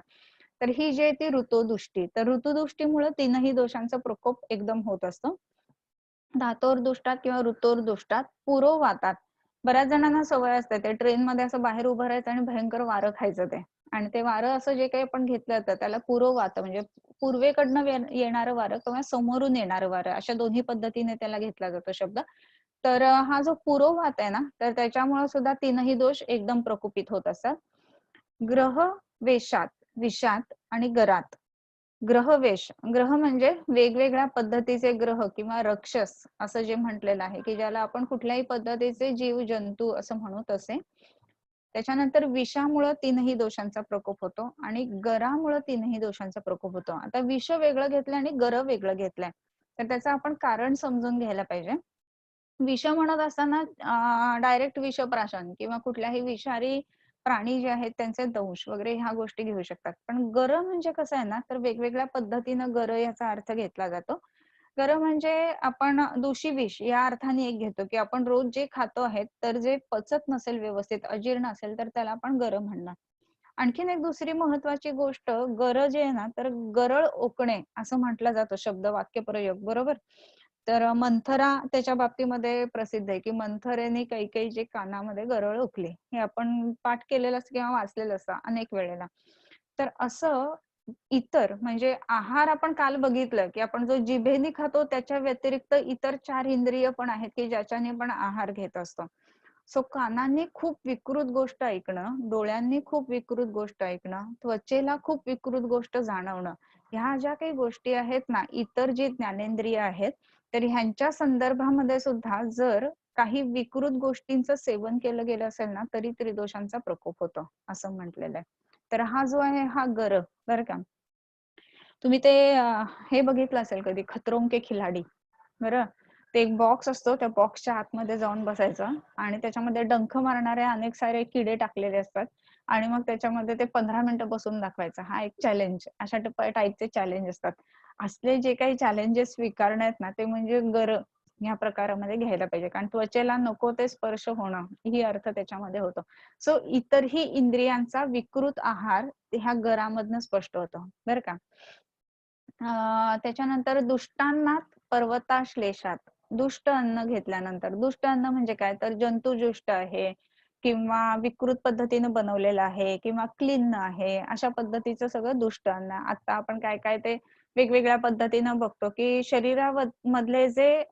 [SPEAKER 1] तर ही जी आहे ती ऋतुदुष्टी, तर ऋतुदुष्टीमुळे तीनही दोषांचा प्रकोप एकदम होत असतो. धातोर्दुष्टात किंवा ऋतोर्दुष्टात पुरोवातात, बऱ्याच जणांना सवय असते ते ट्रेन मध्ये असं बाहेर उभं राहायचं आणि भयंकर वारं खायचं ते, आणि ते वारं असं जे काही आपण घेतलं जातं त्याला पुरोवात, म्हणजे पूर्वेकडनं येणारं वारं किंवा समोरून येणारं वारं, अशा दोन्ही पद्धतीने त्याला घेतला जातो शब्द. तर हा जो पुरोवात आहे ना, तर त्याच्यामुळे सुद्धा तीनही दोष एकदम प्रकुपित होत असतात. ग्रह वेशात, विषात आणि गरात, ग्रहवेश. ग्रह म्हणजे वेगवेगळ्या पद्धतीचे ग्रह किंवा राक्षस असं जे म्हटलेलं आहे, की ज्याला आपण कुठल्याही पद्धतीचे जीव जंतू असं म्हणू तसे. त्याच्यानंतर विषामुळं 3ही दोषांचा प्रकोप होतो आणि गरामुळं 3ही दोषांचा प्रकोप होतो. आता विष वेगळं घेतलंय आणि गर वेगळं घेतलंय. तर त्याचं आपण कारण समजून घ्यायला पाहिजे. विष म्हणत असताना डायरेक्ट विषप्राशन किंवा कुठल्याही विषारी प्राणी जे आहेत त्यांचे दंश वगैरे ह्या गोष्टी घेऊ शकतात. पण गर म्हणजे कसं आहे ना, तर वेगवेगळ्या पद्धतीनं गर याचा अर्थ घेतला जातो. गर म्हणजे आपण दूषी विष या अर्थाने एक घेतो, की आपण रोज जे खातो आहे, तर जे पचत नसेल व्यवस्थित, अजीर्ण असेल, तर त्याला आपण गर म्हणणार. आणखीन एक दुसरी महत्वाची गोष्ट गर जे आहे ना, तर गरळ ओकणे असं म्हटलं जातं शब्द वाक्यप्रयोग बरोबर. तर मंथरा त्याच्या बाबतीमध्ये प्रसिद्ध आहे, की मंथरेने कैकेयीचे कानामध्ये गरळ ओकले. हे आपण पाठ केलेलं असतं किंवा वाचलेलं असतं अनेक वेळेला. तर असं इतर म्हणजे आहार आपण काल बघितलं, की आपण जो जिभेने खातो त्याच्या व्यतिरिक्त इतर 4 इंद्रिय पण आहेत, की ज्याच्याने आपण आहार घेत असतो. सो कानांनी खूप विकृत गोष्ट ऐकणं, डोळ्यांनी खूप विकृत गोष्ट ऐकणं, त्वचेला खूप विकृत गोष्ट जाणवणं, ह्या ज्या काही गोष्टी आहेत ना, इतर जी ज्ञानेंद्रिय आहेत, तर ह्यांच्या संदर्भामध्ये सुद्धा जर काही विकृत गोष्टींचं सेवन केलं गेलं असेल ना, तरी त्रिदोषांचा प्रकोप होतो, असं म्हटलेलं आहे. तर हा जो आहे हा गर बरं का. तुम्ही ते हे बघितलं असेल कधी खतरों के खिलाडी बरं. ते एक बॉक्स असतो, त्या बॉक्सच्या आतमध्ये जाऊन बसायचं आणि त्याच्यामध्ये डंख मारणारे अनेक सारे किडे टाकलेले असतात आणि मग त्याच्यामध्ये ते 15 मिनिटं बसून दाखवायचं. हा एक चॅलेंज. अशा टाईपचे चॅलेंज असतात. असले जे काही चॅलेंजेस स्वीकारणं आहेत ना, ते म्हणजे ह्या प्रकारामध्ये घ्यायला पाहिजे. कारण त्वचेला नको ते स्पर्श होणं ही अर्थ त्याच्यामध्ये होतो. सो इतरही इंद्रियांचा विकृत आहार ह्या गरामधनं स्पष्ट होतो बरं का. त्याच्यानंतर दुष्टांनात पर्वताश्लेषात दुष्ट अन्न घेतल्यानंतर दुष्ट अन्न म्हणजे काय तर जंतुजुष्ट आहे किंवा विकृत पद्धतीने बनवलेलं आहे किंवा क्लीन आहे अशा पद्धतीचं सगळं दुष्ट अन्न. आता आपण काय काय ते वेगवेगळ्या पद्धतीनं बघतो की शरीरामधले जे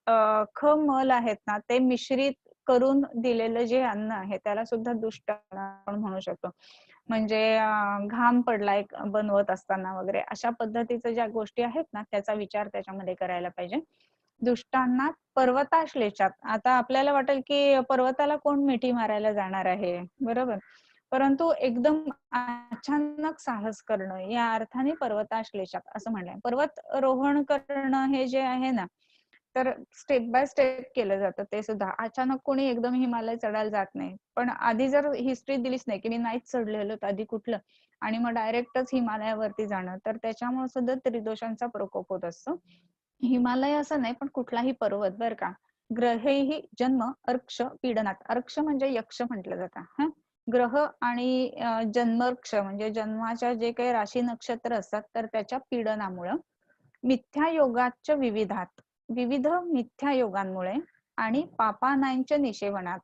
[SPEAKER 1] मल आहेत ना ते मिश्रित करून दिलेलं जे अन्न आहे त्याला सुद्धा दुष्ट अन्न आपण म्हणू शकतो. म्हणजे घाम पडलाय बनवत असताना वगैरे अशा पद्धतीच्या ज्या गोष्टी आहेत ना त्याचा विचार त्याच्यामध्ये करायला पाहिजे. दुष्टांना पर्वताश्लेषात. आता आपल्याला वाटेल की पर्वताला कोण मिठी मारायला जाणार आहे बरोबर. परंतु एकदम अचानक साहस करणं या अर्थाने पर्वताश्लेषात असं म्हणलंय. पर्वतरोहण करणं हे जे आहे ना तर स्टेप बाय स्टेप केलं जातं ते सुद्धा. अचानक कोणी एकदम हिमालय चढायला जात नाही. पण आधी जर हिस्ट्री दिलीच नाही की मी नाहीच चढलेलो आधी कुठलं आणि मग डायरेक्टच हिमालयावरती जाणं तर त्याच्यामुळे सुद्धा त्रिदोषांचा प्रकोप होत असतो. हिमालय असं नाही पण कुठलाही पर्वत बर का. ग्रहेही जन्म अर्क्ष पीडनात. अर्क्ष म्हणजे यक्ष म्हटलं जातं. हा ग्रह आणि जन्मर्क्ष म्हणजे जन्माच्या जे काही राशी नक्षत्र असतात तर त्याच्या पीडनामुळं मिथ्या योगाच्या विविधात विविध मिथ्या योगांमुळे आणि पापानांच्या निषेवनात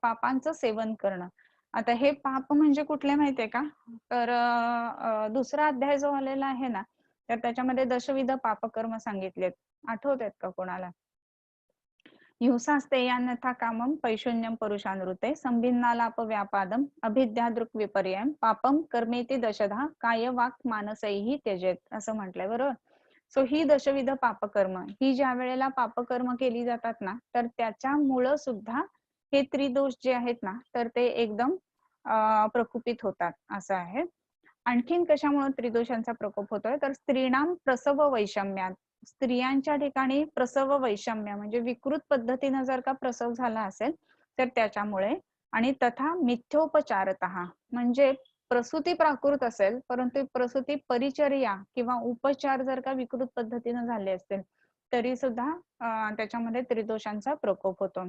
[SPEAKER 1] पापांचं सेवन करणं. आता हे पाप म्हणजे कुठले माहितीये का तर दुसरा अध्याय जो आलेला आहे ना तर त्याच्यामध्ये दशविध पापकर्म सांगितलेत. आठवतात का कोणाला? हिंसास्ते अन्यथा कामम पैशून्यम परुषानृते संभिन्नालाप व्यापादम अभिद्यादृक विपर्यम पापम कर्मेती दशधा काय वाक मानसैही त्यजेत असं म्हटलंय बरोबर. सो ही दशविध पापकर्म ही ज्या वेळेला पापकर्म केली जातात ना तर त्याच्यामुळं सुद्धा हे त्रिदोष जे आहेत ना तर ते एकदम प्रकुपित होतात असं आहे. आणखीन कशामुळे त्रिदोषांचा प्रकोप होतोय तर स्त्रीणाम प्रसव वैषम्यात. स्त्रियांच्या ठिकाणी प्रसव वैषम्य म्हणजे विकृत पद्धतीनं जर का प्रसव झाला असेल तर त्याच्यामुळे आणि तथा मिथ्योपचारतः म्हणजे प्रसूती प्राकृत असेल परंतु प्रसूती परिचर्या किंवा उपचार जर का विकृत पद्धतीनं झाले असतील तरी सुद्धा त्याच्यामध्ये त्रिदोषांचा प्रकोप होतो.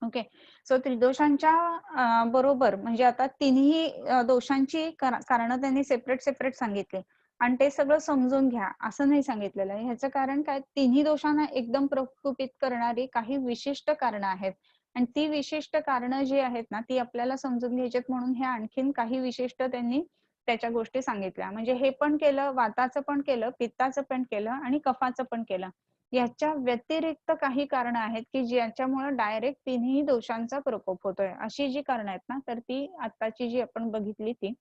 [SPEAKER 1] ओके. सो त्रिदोषांच्या बरोबर म्हणजे आता तिन्ही दोषांची कारण त्यांनी सेपरेट सेपरेट सांगितले आणि ते सगळं समजून घ्या असं नाही सांगितलेलं आहे. ह्याचं कारण काय तिन्ही दोषांना एकदम प्रकोपित करणारी काही विशिष्ट कारणं आहेत आणि ती विशिष्ट कारणं जी आहेत ना ती आपल्याला समजून घ्यायचीत म्हणून हे आणखीन काही विशिष्ट त्यांनी त्याच्या गोष्टी सांगितल्या. म्हणजे हे पण केलं वाताचं पण केलं पित्ताचं पण केलं आणि कफाचं पण केलं. याच्या व्यतिरिक्त काही कारणं आहेत की ज्याच्यामुळे डायरेक्ट तिन्ही दोषांचा प्रकोप होतोय. अशी जी कारणं आहेत ना तर ती आताची जी आपण बघितली ती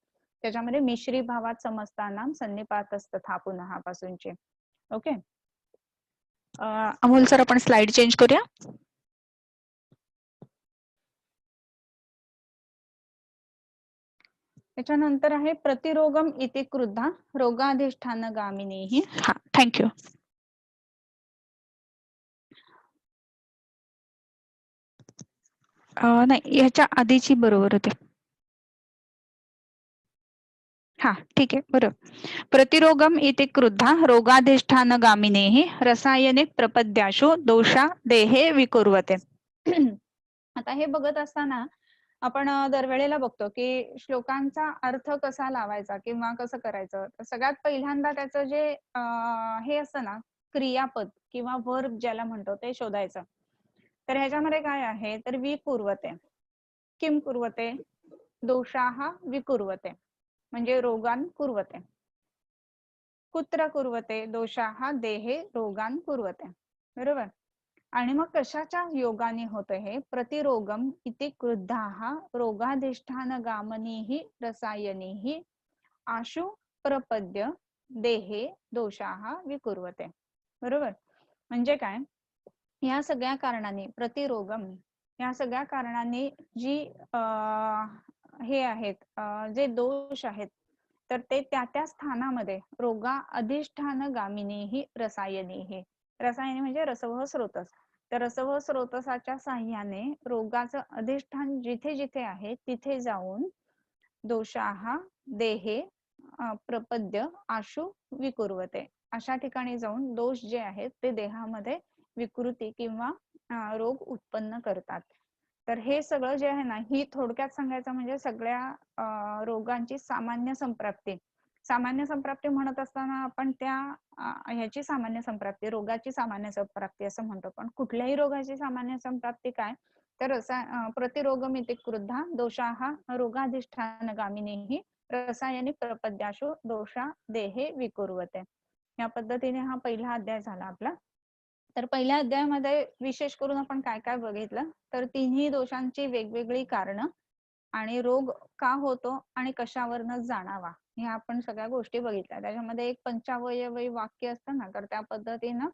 [SPEAKER 1] त्याच्यामध्ये मिश्री भावात समजताना सन्निपातस्तथा पुनः पासूनचे. ओके. अमोल सर आपण स्लाइड चेंज करूया. त्याच्यानंतर आहे प्रतिरोगम इति क्रुद्धा रोगाधिष्ठानगामिनीहि. हा, थँक्यू. नाही, ह्याच्या आधीची बरोबर होते. हा, ठीक आहे, बरोबर. प्रतिरोगम इति क्रुद्धा रोगाधिष्ठानगामिनीहि रसायनिक प्रपद्याशु दोषा देहे विकुर्वते. आता हे बघत असताना आपण दरवेळेला बघतो की श्लोकांचा अर्थ कसा लावायचा किंवा कसं करायचं. तर सगळ्यात पहिल्यांदा त्याचं जे हे असतं ना, क्रियापद किंवा वर्ब ज्याला म्हणतो ते शोधायचं. तर ह्याच्यामध्ये काय आहे, तर विकुर्वते. किम कुर्वते? दोषाः विकुर्वते म्हणजे रोगान कुर्वते. कुत्र कुर्वते? दोषाः देहे रोगान कुर्वते. बरोबर. आणि मग कशाच्या योगाने होतं हे? प्रतिरोगम इति क्रुद्धाः रोगाधिष्ठानगामिनीहि रसायनीहि आशु प्रपद्य देहे दोषाः विकुर्वते. बरोबर. म्हणजे काय, या सगळ्या कारणांनी प्रतिरोगम, या सगळ्या कारणांनी जी हे आहेत जे दोष आहेत तर ते त्या त्या स्थानामध्ये रोगा अधिष्ठानगामिनीहि रसायनीहि. रसायने म्हणजे रसवह स्रोतस. तर रसवह स्रोतसाच्या साह्याने रोगाचं अधिष्ठान जिथे जिथे आहे तिथे जाऊन दोषाः देहे प्रपद्य आशु विकुर्वते. अशा ठिकाणी जाऊन दोष जे आहेत ते देहामध्ये विकृती किंवा रोग उत्पन्न करतात. तर हे सगळं जे आहे ना, ही थोडक्यात सांगायचं म्हणजे सगळ्या रोगांची सामान्य संप्राप्ती. सामान्य संप्राप्ती म्हणत असताना आपण त्या ह्याची सामान्य संप्राप्ती, रोगाची सामान्य संप्राप्ती असं म्हणतो. पण कुठल्याही रोगाची सामान्य संप्राप्ती काय, तर प्रतिरोगमिति क्रुद्धा दोषाः रोगाधिष्ठानगामिनीहि रसायनिक प्रपद्याशु दोषा देहे विकुर्वते. या पद्धतीने हा पहिला अध्याय झाला आपला. तर पहिल्या अध्यायामध्ये विशेष करून आपण काय काय बघितलं, तर तिन्ही दोषांची वेगवेगळी कारणं आणि रोग का होतो आणि कशावरनं जाणावा ह्या आपण सगळ्या गोष्टी बघितल्या. त्याच्यामध्ये एक पंचावयवी वाक्य असतं ना, तर त्या पद्धतीनं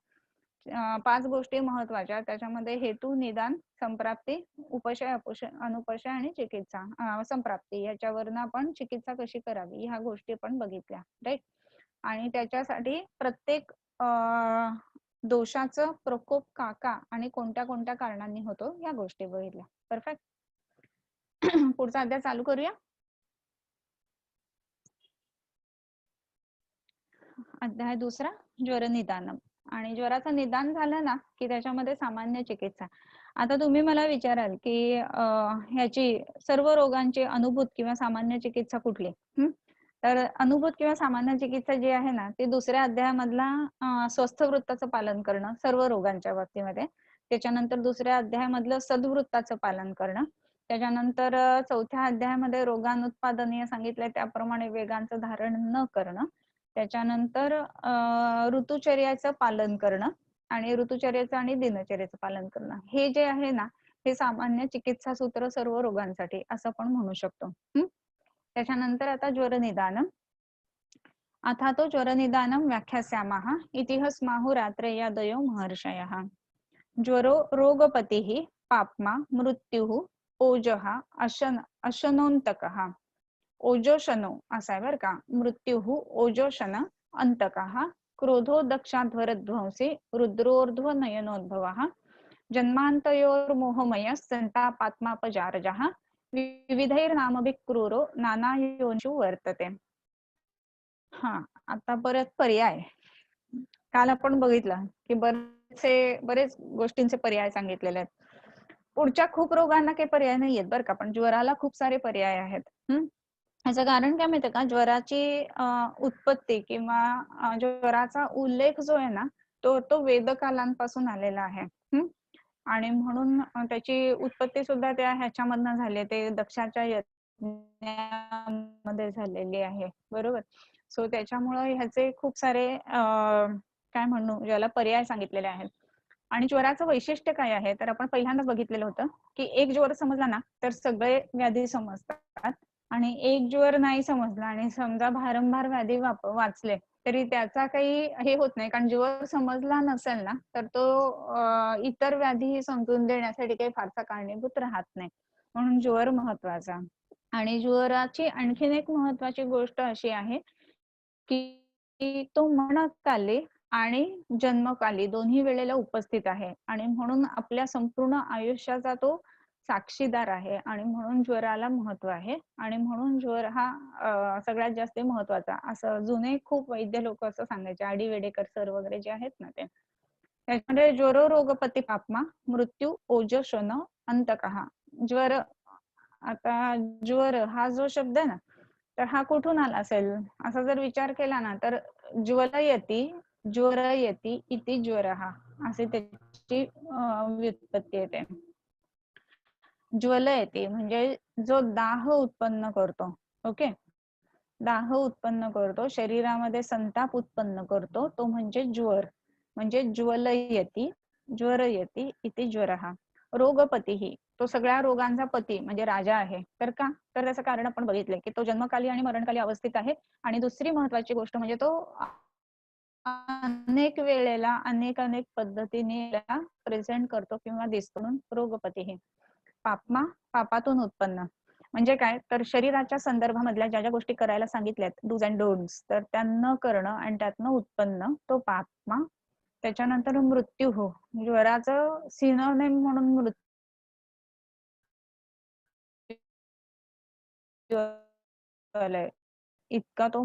[SPEAKER 1] 5 गोष्टी महत्वाच्या. त्याच्यामध्ये हेतू, निदान, संप्राप्ती, उपशय, अपशय, अनुपशय आणि चिकित्सा संप्राप्ती, याच्यावरनं आपण चिकित्सा कशी करावी ह्या गोष्टी पण बघितल्या, राईट. आणि त्याच्यासाठी प्रत्येक दोषाचं प्रकोप का आणि कोणत्या कोणत्या कारणांनी होतो या गोष्टी बघितल्या. परफेक्ट. पुढचा अध्याय चालू करूया. अध्याय दुसरा, ज्वर निदानम. आणि ज्वराचं निदान झालं ना की त्याच्यामध्ये सामान्य चिकित्सा. आता तुम्ही मला विचाराल की ह्याची सर्व रोगांची अनुभूत किंवा सामान्य चिकित्सा कुठली? तर अनुभूत किंवा सामान्य चिकित्सा जी आहे ना ती दुसऱ्या अध्यायामधला स्वस्थ वृत्ताचं पालन करणं सर्व रोगांच्या बाबतीमध्ये. त्याच्यानंतर दुसऱ्या अध्यायामधलं सद्वृत्ताचं पालन करणं. त्याच्यानंतर चौथ्या अध्यायामध्ये रोगानुत्पादनीय सांगितलंय त्याप्रमाणे वेगांचं धारण न करणं. त्याच्यानंतर ऋतुचर्याचं पालन करणं आणि ऋतुचर्याचं आणि दिनचर्याचं पालन करणं. हे जे आहे ना हे सामान्य चिकित्सा सूत्र सर्व रोगांसाठी असं पण म्हणू शकतो. त्याच्यानंतर आता ज्वर निदानम. अथा तो ज्वर निदानम व्याख्यास्यामः इति स्माहुरात्रेयादयो महर्षयः. ज्वरो रोगपतिः पाप्मा मृत्युः ओजः अशनोन्तकः. ओजोशनो असा आहे बरं का. मृत्युः ओजोशन अंतकः क्रोधो दक्षाध्वरध्वंसी रुद्रोर्ध्व नयनोद्भवः जन्मान्तयोर्मोहमय संतापात्मापजारजः विविधैर्नामभिः क्रूरो नानायोनिषु वर्तते. हा, आता परत पर्याय. काल आपण बघितलं की बरेच गोष्टींचे पर्याय सांगितलेले आहेत. पुढच्या खूप रोगांना काही पर्याय नाही आहेत बरं का, पण ज्वराला खूप सारे पर्याय आहेत. याचं कारण काय माहितीये का, ज्वराची उत्पत्ती किंवा ज्वराचा उल्लेख जो आहे ना तो वेदकालांपासून आलेला आहे. आणि म्हणून त्याची उत्पत्ती सुद्धा त्या ह्याच्यामधनं झाली, ते दक्षाच्या यज्ञामध्ये झालेली आहे. बरोबर. सो त्याच्यामुळे ह्याचे खूप सारे काय म्हणू ज्याला पर्याय सांगितलेले आहेत. आणि ज्वराचं वैशिष्ट्य काय आहे, तर आपण पहिल्यांदाच बघितलेलं होतं की एक ज्वर समजला ना तर सगळे व्याधी समजतात. आणि एक ज्वर नाही समजला आणि समजा भारंभार व्याधी वाचले तरी त्याचा काही हे होत नाही, कारण ज्वर समजला नसेल ना तर तो इतर व्याधी समजून देण्यासाठी काही फारसा कारणीभूत राहत नाही. म्हणून ज्वर महत्वाचा. आणि ज्वराची आणखीन एक महत्वाची गोष्ट अशी आहे की तो मरणकाली आणि जन्मकाली दोन्ही वेळेला उपस्थित आहे आणि म्हणून आपल्या संपूर्ण आयुष्याचा तो साक्षीदार आहे आणि म्हणून ज्वराला महत्व आहे आणि म्हणून ज्वर हा सगळ्यात जास्त महत्वाचा, असं जुने खूप वैद्य लोक असं सांगायचे, आडी वेडेकर सर वगैरे जे आहेत ना ते. त्याच्यामध्ये ज्वरो रोगपती पापमा मृत्यू ओजशोन अंतकहा. ज्वर, आता ज्वर हा जो शब्द आहे ना तर हा कुठून आला असेल असा जर विचार केला ना तर ज्वलयती ज्वरयती इति ज्वरः असे त्याची व्युत्पत्ती येते. ज्वलयती म्हणजे जो दाह उत्पन्न करतो. ओके, दाह उत्पन्न करतो, शरीरामध्ये संताप उत्पन्न करतो, तो म्हणजे ज्वर. म्हणजे ज्वलयती ज्वरयती इति ज्वरः. रोगपतीही, तो सगळ्या रोगांचा पती म्हणजे राजा आहे. तर का? तर त्याचं कारण आपण बघितलंय की तो जन्मकाली आणि मरणकाली अवस्थित आहे. आणि दुसरी महत्वाची गोष्ट म्हणजे तो अनेक वेळेला अनेक पद्धतीने प्रेझेंट करतो किंवा दिसतो. म्हणून रोगपतीही. पापमा, पापातून उत्पन्न म्हणजे काय, तर शरीराच्या संदर्भामधल्या ज्या ज्या गोष्टी करायला सांगितल्यात डूज अँड डोंट्स, तर त्या न करणं आणि त्यातनं उत्पन्न तो पापमा. त्याच्यानंतर मृत्यू हो, ज्वराचं सिनोनिम म्हणून मृत्यू इतका तो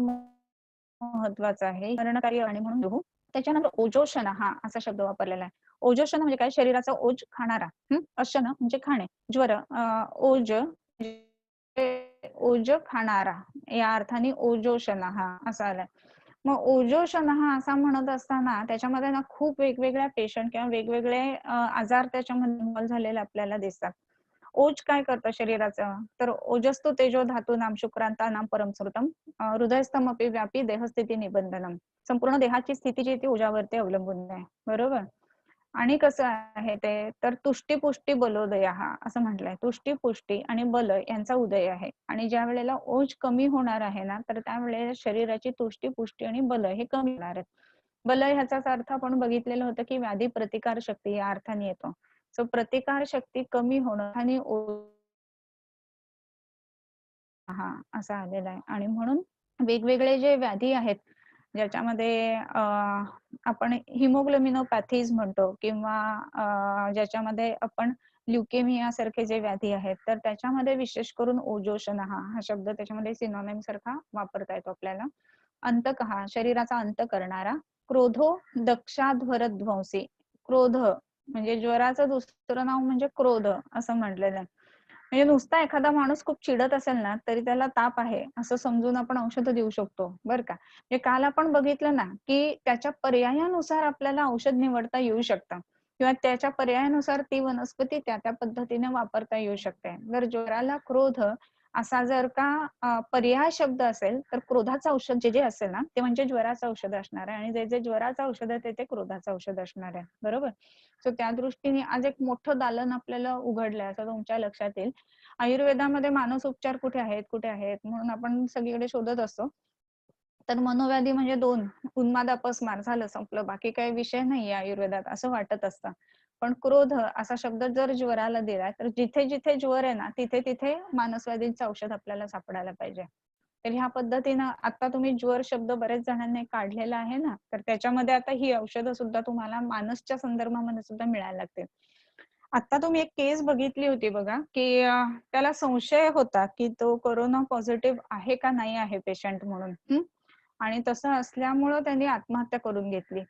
[SPEAKER 1] महत्वाचा आहे, मरणकारी आणि म्हणून हो. त्याच्यानंतर ओजोषण हा असा शब्द वापरलेला आहे. ओजोषण म्हणजे काय, शरीराचा ओज खाणारा. अशन म्हणजे खाणे, ज्वर ओज ओज खाणारा या अर्थाने ओजोषण हा असा आलाय. मग ओजोषण हा असा म्हणत असताना त्याच्यामध्ये ना खूप वेगवेगळ्या पेशंट किंवा वेगवेगळे आजार त्याच्यामध्ये इन्व्हॉल्व झालेले आपल्याला दिसतात. ओज काय करतं शरीराचं, तर ओजस्तु तेजो धातू नाम शुक्रांता नाम परमश्रुतम हृदयस्तमपि व्यापी देहस्थिती निबंधनम. संपूर्ण देहाची स्थिती जी ती ओजावरती अवलंबून आहे, बरोबर. आणि कसं आहे ते, तर तुष्टी पुष्टी बलोदय हा असं म्हटलंय. तुष्टी पुष्टी आणि बल यांचा उदय आहे. आणि ज्या वेळेला ओज कमी होणार आहे ना तर त्यावेळेला शरीराची तुष्टी पुष्टी आणि बल हे कमी होणार आहेत. बल ह्याचाच अर्थ आपण बघितलेलं होतं की व्याधी प्रतिकार शक्ती या अर्थाने येतो. सो प्रतिकार शक्ती कमी होणं आणि हा असा आलेला आहे. आणि म्हणून वेगवेगळे जे व्याधी आहेत ज्याच्यामध्ये आपण हिमोग्लोबिनोपॅथीज म्हणतो किंवा ज्याच्यामध्ये आपण ल्युकेमिया सारखे जे व्याधी आहेत तर त्याच्यामध्ये विशेष करून ओजोषण हा शब्द त्याच्यामध्ये सिनोनिम सारखा वापरता येतो आपल्याला. अंतकहा, शरीराचा अंत करणारा. क्रोधो दक्षाध्वरध्वंसी, क्रोध म्हणजे ज्वराचं दुसरं नाव म्हणजे क्रोध असं म्हटलेलं आहे. म्हणजे नुसता एखादा माणूस खूप चिडत असेल ना तरी त्याला ताप आहे असं समजून आपण औषध देऊ शकतो, बरं का. म्हणजे काल आपण बघितलं ना की त्याच्या पर्यायानुसार आपल्याला औषध निवडता येऊ शकतं किंवा त्याच्या पर्यायानुसार ती वनस्पती त्या त्या पद्धतीने वापरता येऊ शकते. जर ज्वराला क्रोध असा जर का पर्याय शब्द असेल तर क्रोधाचं औषध जे जे असेल ना ते म्हणजे ज्वराचं औषध असणार आहे आणि जे जे ज्वराचं औषध आहे ते क्रोधाचं औषध असणार आहे, बरोबर. सो त्या दृष्टीने आज एक मोठं दालन आपल्याला उघडलंय असं तुमच्या लक्षात येईल. आयुर्वेदामध्ये मानस उपचार कुठे आहेत म्हणून आपण सगळीकडे शोधत असतो. तर मनोव्याधी म्हणजे दोन, उन्माद अपस्मार, झालं संपलं, बाकी काही विषय नाहीये आयुर्वेदात असं वाटत असतं. पण क्रोध असा शब्द जर ज्वराला दिला तर जिथे जिथे ज्वर आहे ना तिथे तिथे मानसव्याधींचं औषध आपल्याला सापडायला पाहिजे. तर ह्या पद्धतीनं आता तुम्ही ज्वर शब्द बरेच जणांनी काढलेला आहे ना तर त्याच्यामध्ये आता ही औषधं सुद्धा तुम्हाला मानसच्या संदर्भामध्ये सुद्धा मिळायला लागतील. आता तुम्ही एक केस बघितली होती बघा की त्याला संशय होता की तो कोरोना पॉझिटिव्ह आहे का नाही आहे पेशंट म्हणून. आणि तसं असल्यामुळं त्यांनी आत्महत्या करून घेतली.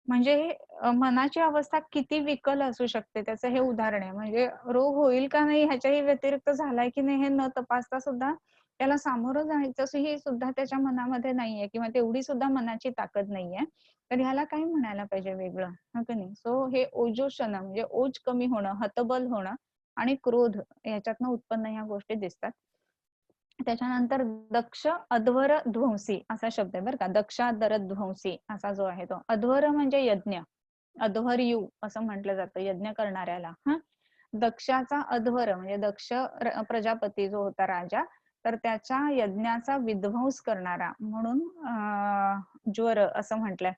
[SPEAKER 1] म्हणजे मनाची अवस्था किती विकल असू शकते त्याचं हे उदाहरण आहे. म्हणजे रोग होईल का नाही ह्याच्याही व्यतिरिक्त झालाय की नाही हे न तपासता सुद्धा त्याला सामोरं जायचं ही सुद्धा त्याच्या मनामध्ये नाहीये किंवा तेवढी सुद्धा मनाची ताकद नाहीये. तर ह्याला काय म्हणायला पाहिजे वेगळं, हो की नाही. सो हे ओजोषण म्हणजे ओज कमी होणं, हतबल होणं आणि क्रोध याच्यातनं उत्पन्न ह्या गोष्टी दिसतात. त्याच्यानंतर दक्ष अध्वर ध्वंसी असा शब्द आहे बरं का. दक्षाधर ध्वंसी असा जो आहे तो. अध्वर म्हणजे यज्ञ, अध्वर्यू असं म्हटलं जातं यज्ञ करणाऱ्याला. दक्षाचा अध्वर म्हणजे दक्ष प्रजापती जो होता राजा तर त्याच्या यज्ञाचा विध्वंस करणारा म्हणून ज्वर असं म्हटलंय.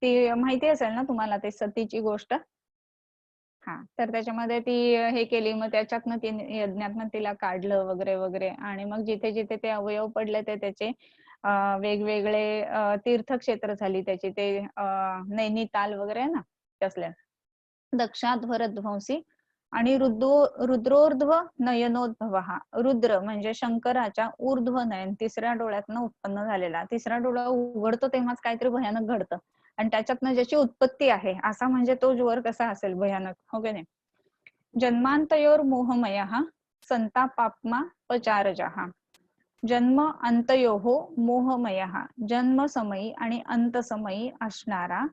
[SPEAKER 1] ती माहिती असेल ना तुम्हाला ते सतीची गोष्ट? हा, तर त्याच्यामध्ये ती हे केली, मग त्याच्यातनं तिने यज्ञातनं तिला काढलं वगैरे वगैरे, आणि मग जिथे जिथे ते अवयव पडले ते त्याचे वेगवेगळे तीर्थक्षेत्र झाली त्याची, ते नैनिताल वगैरे आहे ना तसल्या. दक्षाध्वरध्वंसी आणि रुद्रोर्ध्व नयनोद्भव, हा रुद्र म्हणजे शंकराच्या ऊर्ध्व नयन, तिसऱ्या डोळ्यातनं उत्पन्न झालेला. तिसरा डोळा उघडतो तेव्हाच काहीतरी भयानक घडतं, आणि त्याच्यातनं ज्याची उत्पत्ती आहे असा म्हणजे तो ज्वर कसा असेल भयानक, हो की नाही. जन्मांतयोर मोहमयः संतापात्मा पचारजः. जन्म अंतयोहो मोहमयः, जन्मसमयी आणि अंतसमयी असणारा,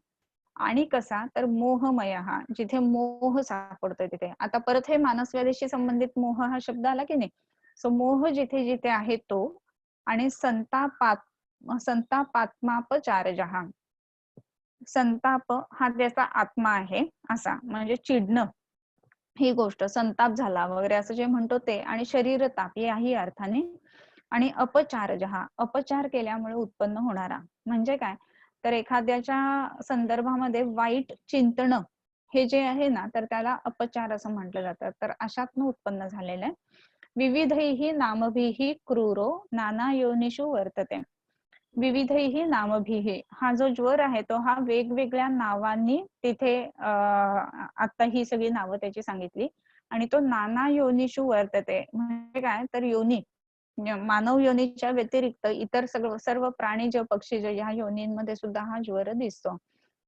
[SPEAKER 1] आणि कसा तर मोहमयः, जिथे मोह सापडतोय तिथे. आता परत हे मानसव्याधीशी संबंधित मोह हा शब्द आला की नाही. सो मोह जिथे जिथे आहे तो, आणि संतापात्मापचारजः, संताप हा त्याचा आत्मा आहे असा, म्हणजे चिडणं ही गोष्ट, संताप झाला वगैरे असं जे म्हणतो ते, आणि शरीर ताप याही अर्थाने, आणि अपचारजः, अपचार केल्यामुळे उत्पन्न होणारा. म्हणजे काय तर एखाद्याच्या संदर्भामध्ये वाईट चिंतन हे जे आहे ना, तर त्याला अपचार असं म्हटलं जातं. तर अशातनं उत्पन्न झालेलं आहे. विविधैः नामभिः क्रूरो नाना योनिषु वर्तते. विविधैः नामभिः, हा जो ज्वर आहे तो हा वेगवेगळ्या नावांनी तिथे आता ही सगळी नावं त्याची सांगितली, आणि तो नाना योनिषु वर्तते. म्हणजे काय तर योनी, मानव योनीच्या व्यतिरिक्त इतर सर्व प्राणी जे पक्षी जे ह्या योनींमध्ये सुद्धा हा ज्वर दिसतो.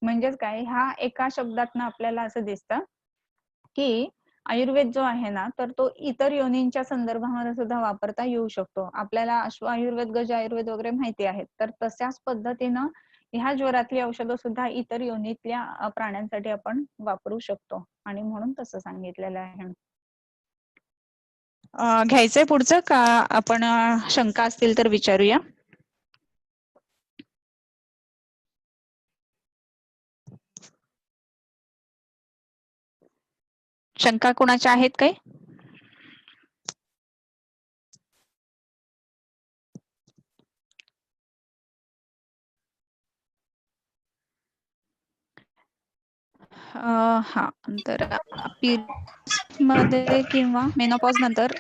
[SPEAKER 1] म्हणजेच काय, ह्या एका शब्दातनं आपल्याला असं दिसतं की आयुर्वेद जो आहे ना, तर तो इतर योनींच्या संदर्भामध्ये सुद्धा वापरता येऊ शकतो. आपल्याला अश्व आयुर्वेद, गज आयुर्वेद वगैरे माहिती आहेत, तर तशाच पद्धतीनं ह्या ज्वरातली औषधं सुद्धा इतर योनीतल्या प्राण्यांसाठी आपण वापरू शकतो, आणि म्हणून तसं सांगितलेलं आहे. घ्यायचंय पुढचं का आपण शंका असतील तर विचारूया. शंका कोणाच्या आहेत काही? हा, तर मध्ये किंवा मेनोपॉज नंतर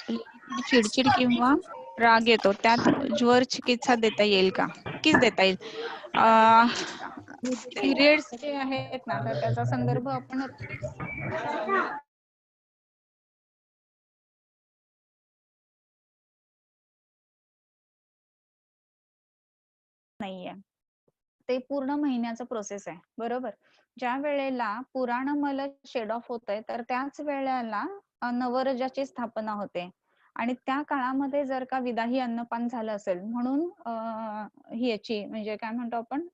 [SPEAKER 1] चिडचिड किंवा राग येतो, त्यात ज्वर चिकित्सा देता येईल का? नक्कीच देता येईल. पिरियड्स जे आहेत ना, तर त्याचा संदर्भ आपण नाहीये, ते पूर्ण महिन्याचं प्रोसेस आहे, बरोबर. ज्या वेळेला पुराणमल शेड ऑफ होतंय, तर त्याच वेळेला नवरजाची स्थापना होते, आणि त्या काळामध्ये जर का विदाही अन्नपान झालं असेल, म्हणून ही याची म्हणजे काय म्हणतो आपण,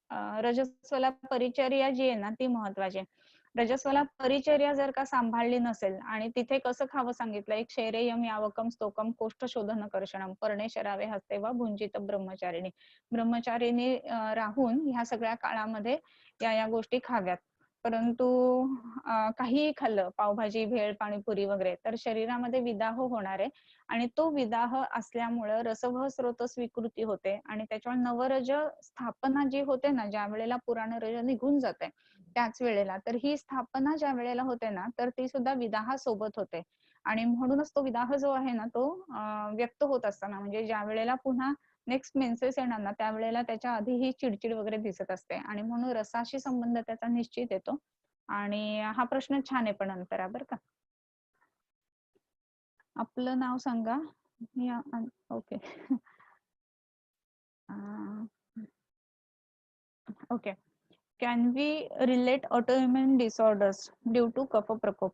[SPEAKER 1] रजस्वला परिचर्या जी आहे ना ती महत्वाची आहे. रजस्वला परिचर्या जर का सांभाळली नसेल, आणि तिथे कसं खावं सांगितलं, एक शैरेयम यावकम स्तोकम कोष्ठ शोधन कर्षणम पर्णे शरावे हस्ते वा भुंजित ब्रह्मचारिणी. ब्रह्मचारीने राहून ह्या सगळ्या काळामध्ये या गोष्टी खाव्यात. परंतु काहीही खाल्लं, पावभाजी, भेळ, पाणीपुरी वगैरे, तर शरीरामध्ये विदाह होणार आहे, आणि तो विदाह असल्यामुळं रसवह स्रोत स्वीकृती होते, आणि त्याच्यामुळे नवरज स्थापना जी होते ना, ज्या वेळेला पुराण रज निघून जाते त्याच वेळेला, तर ही स्थापना ज्या वेळेला होते ना, तर ती सुद्धा विदाहा सोबत होते. आणि म्हणूनच तो विदाह जो आहे ना, तो व्यक्त होत असताना, म्हणजे ज्या वेळेला पुन्हा नेक्स्ट मेन्सेस येणार ना, त्यावेळेला त्याच्या आधी ही चिडचिड वगैरे दिसत असते, आणि म्हणून रसाशी संबंध त्याचा निश्चित येतो. आणि हा प्रश्न छान आहे पण अंतरा, बरं का. आपलं नाव सांगा. Okay. Okay. Can we relate autoimmune disorders due to kapha prakopa?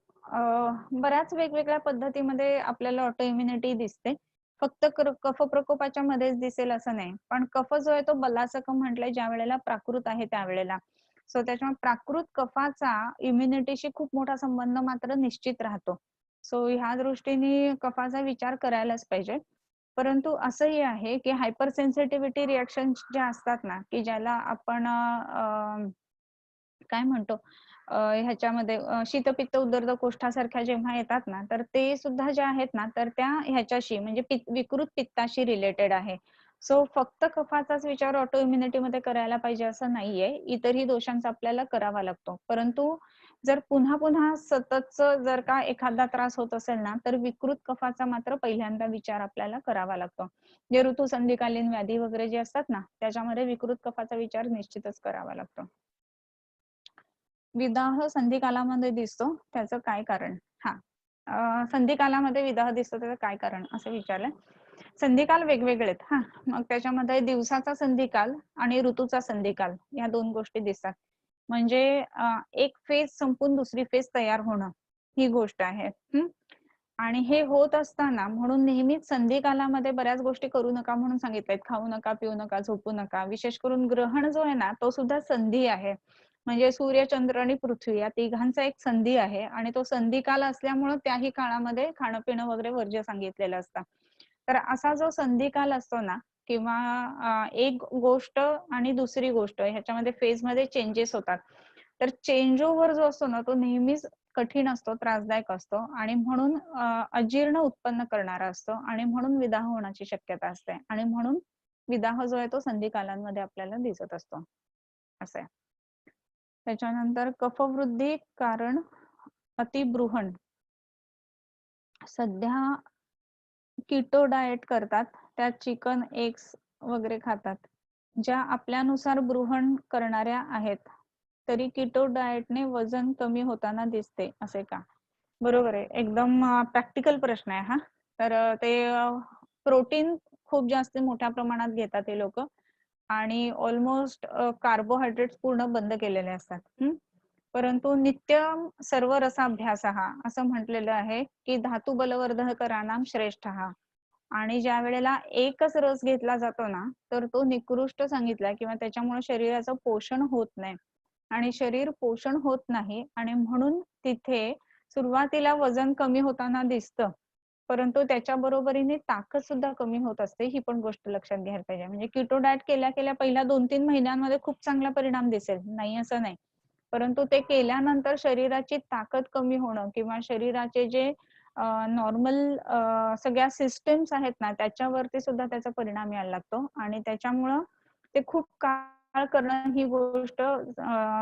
[SPEAKER 1] बऱ्याच वेगवेगळ्या पद्धतीमध्ये आपल्याला ऑटोइम्युनिटी दिसते. फक्त कफ प्रकोपाच्या मध्येच दिसेल असं नाही, पण कफ जो आहे तो बलासकम म्हटलंय ज्या वेळेला प्राकृत आहे त्यावेळेला. सो त्याच्यामुळे प्राकृत कफाचा इम्युनिटीशी खूप मोठा संबंध मात्र निश्चित राहतो. सो ह्या दृष्टीने कफाचा विचार करायलाच पाहिजे. परंतु असंही आहे की हायपर सेन्सिटिव्हिटी रिएक्शन ज्या असतात ना, की ज्याला आपण काय म्हणतो, ह्याच्यामध्ये शीतपित्त उदर कोष्ठासारख्या जेव्हा येतात ना, तर ते सुद्धा ज्या आहेत ना, तर त्या ह्याच्याशी म्हणजे विकृत पित्ताशी रिलेटेड आहे. सो फक्त कफाचाच विचार ऑटो इम्युनिटीमध्ये करायला पाहिजे असं नाहीये. इतरही दोषांचा आपल्याला करावा लागतो. परंतु जर पुन्हा पुन्हा सततच जर का एखादा त्रास होत असेल ना, तर विकृत कफाचा मात्र पहिल्यांदा विचार आपल्याला करावा लागतो. जे ऋतुसंधिकालीन व्याधी वगैरे जे असतात ना, त्याच्यामध्ये विकृत कफाचा विचार निश्चितच करावा लागतो. विदाह संधिकालामध्ये दिसतो, त्याचं काय कारण? संधिकालामध्ये विदाह दिसतो त्याचं काय कारण असं विचारलंय. संधिकाल वेगवेगळे आहेत. मग त्याच्यामध्ये दिवसाचा संधिकाल आणि ऋतूचा संधिकाल या 2 गोष्टी दिसतात. म्हणजे एक फेज संपून दुसरी फेज तयार होणं ही गोष्ट आहे. आणि हे होत असताना म्हणून नेहमीच संधिकालामध्ये बऱ्याच गोष्टी करू नका म्हणून सांगितलेत. खाऊ नका, पिऊ नका, झोपू नका. विशेष करून ग्रहण जो आहे ना, तो सुद्धा संधी आहे. म्हणजे सूर्य, चंद्र आणि पृथ्वी या तिघांचा एक संधी आहे आणि तो संधिकाल असल्यामुळे त्याही काळामध्ये खाणं पिणं वगैरे वर्ज्य सांगितलेलं असतं. तर असा जो संधिकाल असतो ना किंवा एक गोष्ट आणि दुसरी गोष्ट ह्याच्यामध्ये फेज मध्ये चेंजेस होतात. तर चेंज ओव्हर जो असतो ना, तो नेहमीच कठीण असतो, त्रासदायक असतो आणि म्हणून अजीर्ण उत्पन्न करणारा असतो आणि म्हणून विदाह होण्याची शक्यता असते आणि म्हणून विदाह जो आहे तो संधिकालांमध्ये आपल्याला दिसत असतो. असं आहे. त्याच्यानंतर कफवृद्धी कारण अतिबृहण. सध्या कीटो डाएट करतात, त्यात चिकन, एग्स वगैरे खातात. ज्या आपल्यानुसार बृहण करणाऱ्या आहेत, तरी कीटो डाएटने वजन कमी होताना दिसते असे का? बरोबर आहे. एकदम प्रॅक्टिकल प्रश्न आहे हा. तर ते प्रोटीन खूप जास्त मोठ्या प्रमाणात घेतात ते लोक आणि ऑलमोस्ट कार्बोहायड्रेट्स पूर्ण बंद केलेले असतात. परंतु नित्य सर्व रसाभ्यास असं म्हटलेलं आहे की धातू बलवर्धकराणाम श्रेष्ठ आणि ज्या वेळेला एकच रस घेतला जातो ना, तर तो निकृष्ट सांगितला किंवा त्याच्यामुळे शरीराचं पोषण होत नाही आणि शरीर पोषण होत नाही आणि म्हणून तिथे सुरुवातीला वजन कमी होताना दिसतं, परंतु त्याच्या बरोबरीने ताकद सुद्धा कमी होत असते. ही पण गोष्ट लक्षात घ्यायला पाहिजे. म्हणजे कीटो डाएट केल्या केल्या पहिल्या 2-3 महिन्यांमध्ये खूप चांगला परिणाम दिसेल, नाही असं नाही. परंतु ते केल्यानंतर शरीराची ताकद कमी होणं किंवा शरीराचे जे नॉर्मल सगळ्या सिस्टम्स आहेत ना, त्याच्यावरती सुद्धा त्याचा परिणाम यायला लागतो आणि त्याच्यामुळं ते खूप काळ करणं ही गोष्ट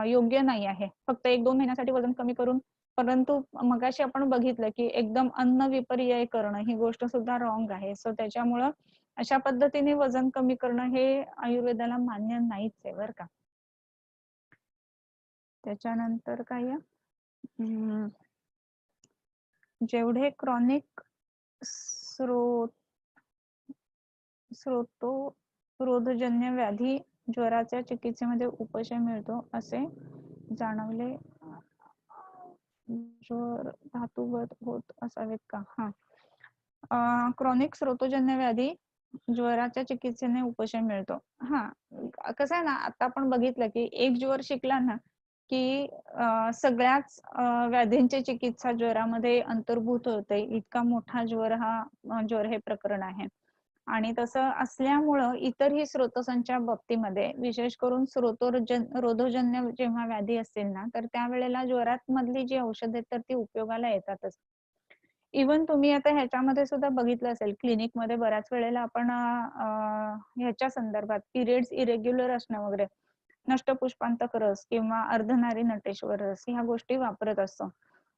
[SPEAKER 1] योग्य नाही आहे. फक्त 1-2 महिन्यासाठी वजन कमी करून, परंतु मगाशी आपण बघितलं की एकदम अन्न विपर्यय करणं ही गोष्ट सुद्धा रॉंग आहे. सो त्याच्यामुळं अशा पद्धतीने वजन कमी करणं हे आयुर्वेदाला मान्य नाहीच आहे बरं का. त्याच्यानंतर काय जेवढे क्रॉनिक रोधजन्य व्याधी ज्वराच्या चिकित्सेमध्ये उपशम मिळतो असे जाणवले. ज्वर धातुगत होत असावेत का? क्रॉनिक स्रोतोजन्य व्याधी ज्वराच्या चिकित्सेने उपशम मिळतो. कसं आहे ना, आता आपण बघितलं की एक ज्वर शिकला ना की सगळ्याच व्याधींची चिकित्सा ज्वरामध्ये अंतर्भूत होते. इतका मोठा ज्वर हे प्रकरण आहे आणि तसं असल्यामुळं इतरही स्रोतोसांच्या बाबतीमध्ये विशेष करून रोधजन्य जेव्हा व्याधी असतील ना, तर त्यावेळेला ज्वरात मधली जी औषध आहेत तर ती उपयोगाला येतातच. इव्हन तुम्ही आता ह्याच्यामध्ये सुद्धा बघितलं असेल, क्लिनिक मध्ये बऱ्याच वेळेला आपण ह्याच्या संदर्भात पिरियड्स इरेग्युलर असणं वगैरे नष्टपुष्पांतक रस किंवा अर्धनारी नटेश्वर रस ह्या गोष्टी वापरत असतो.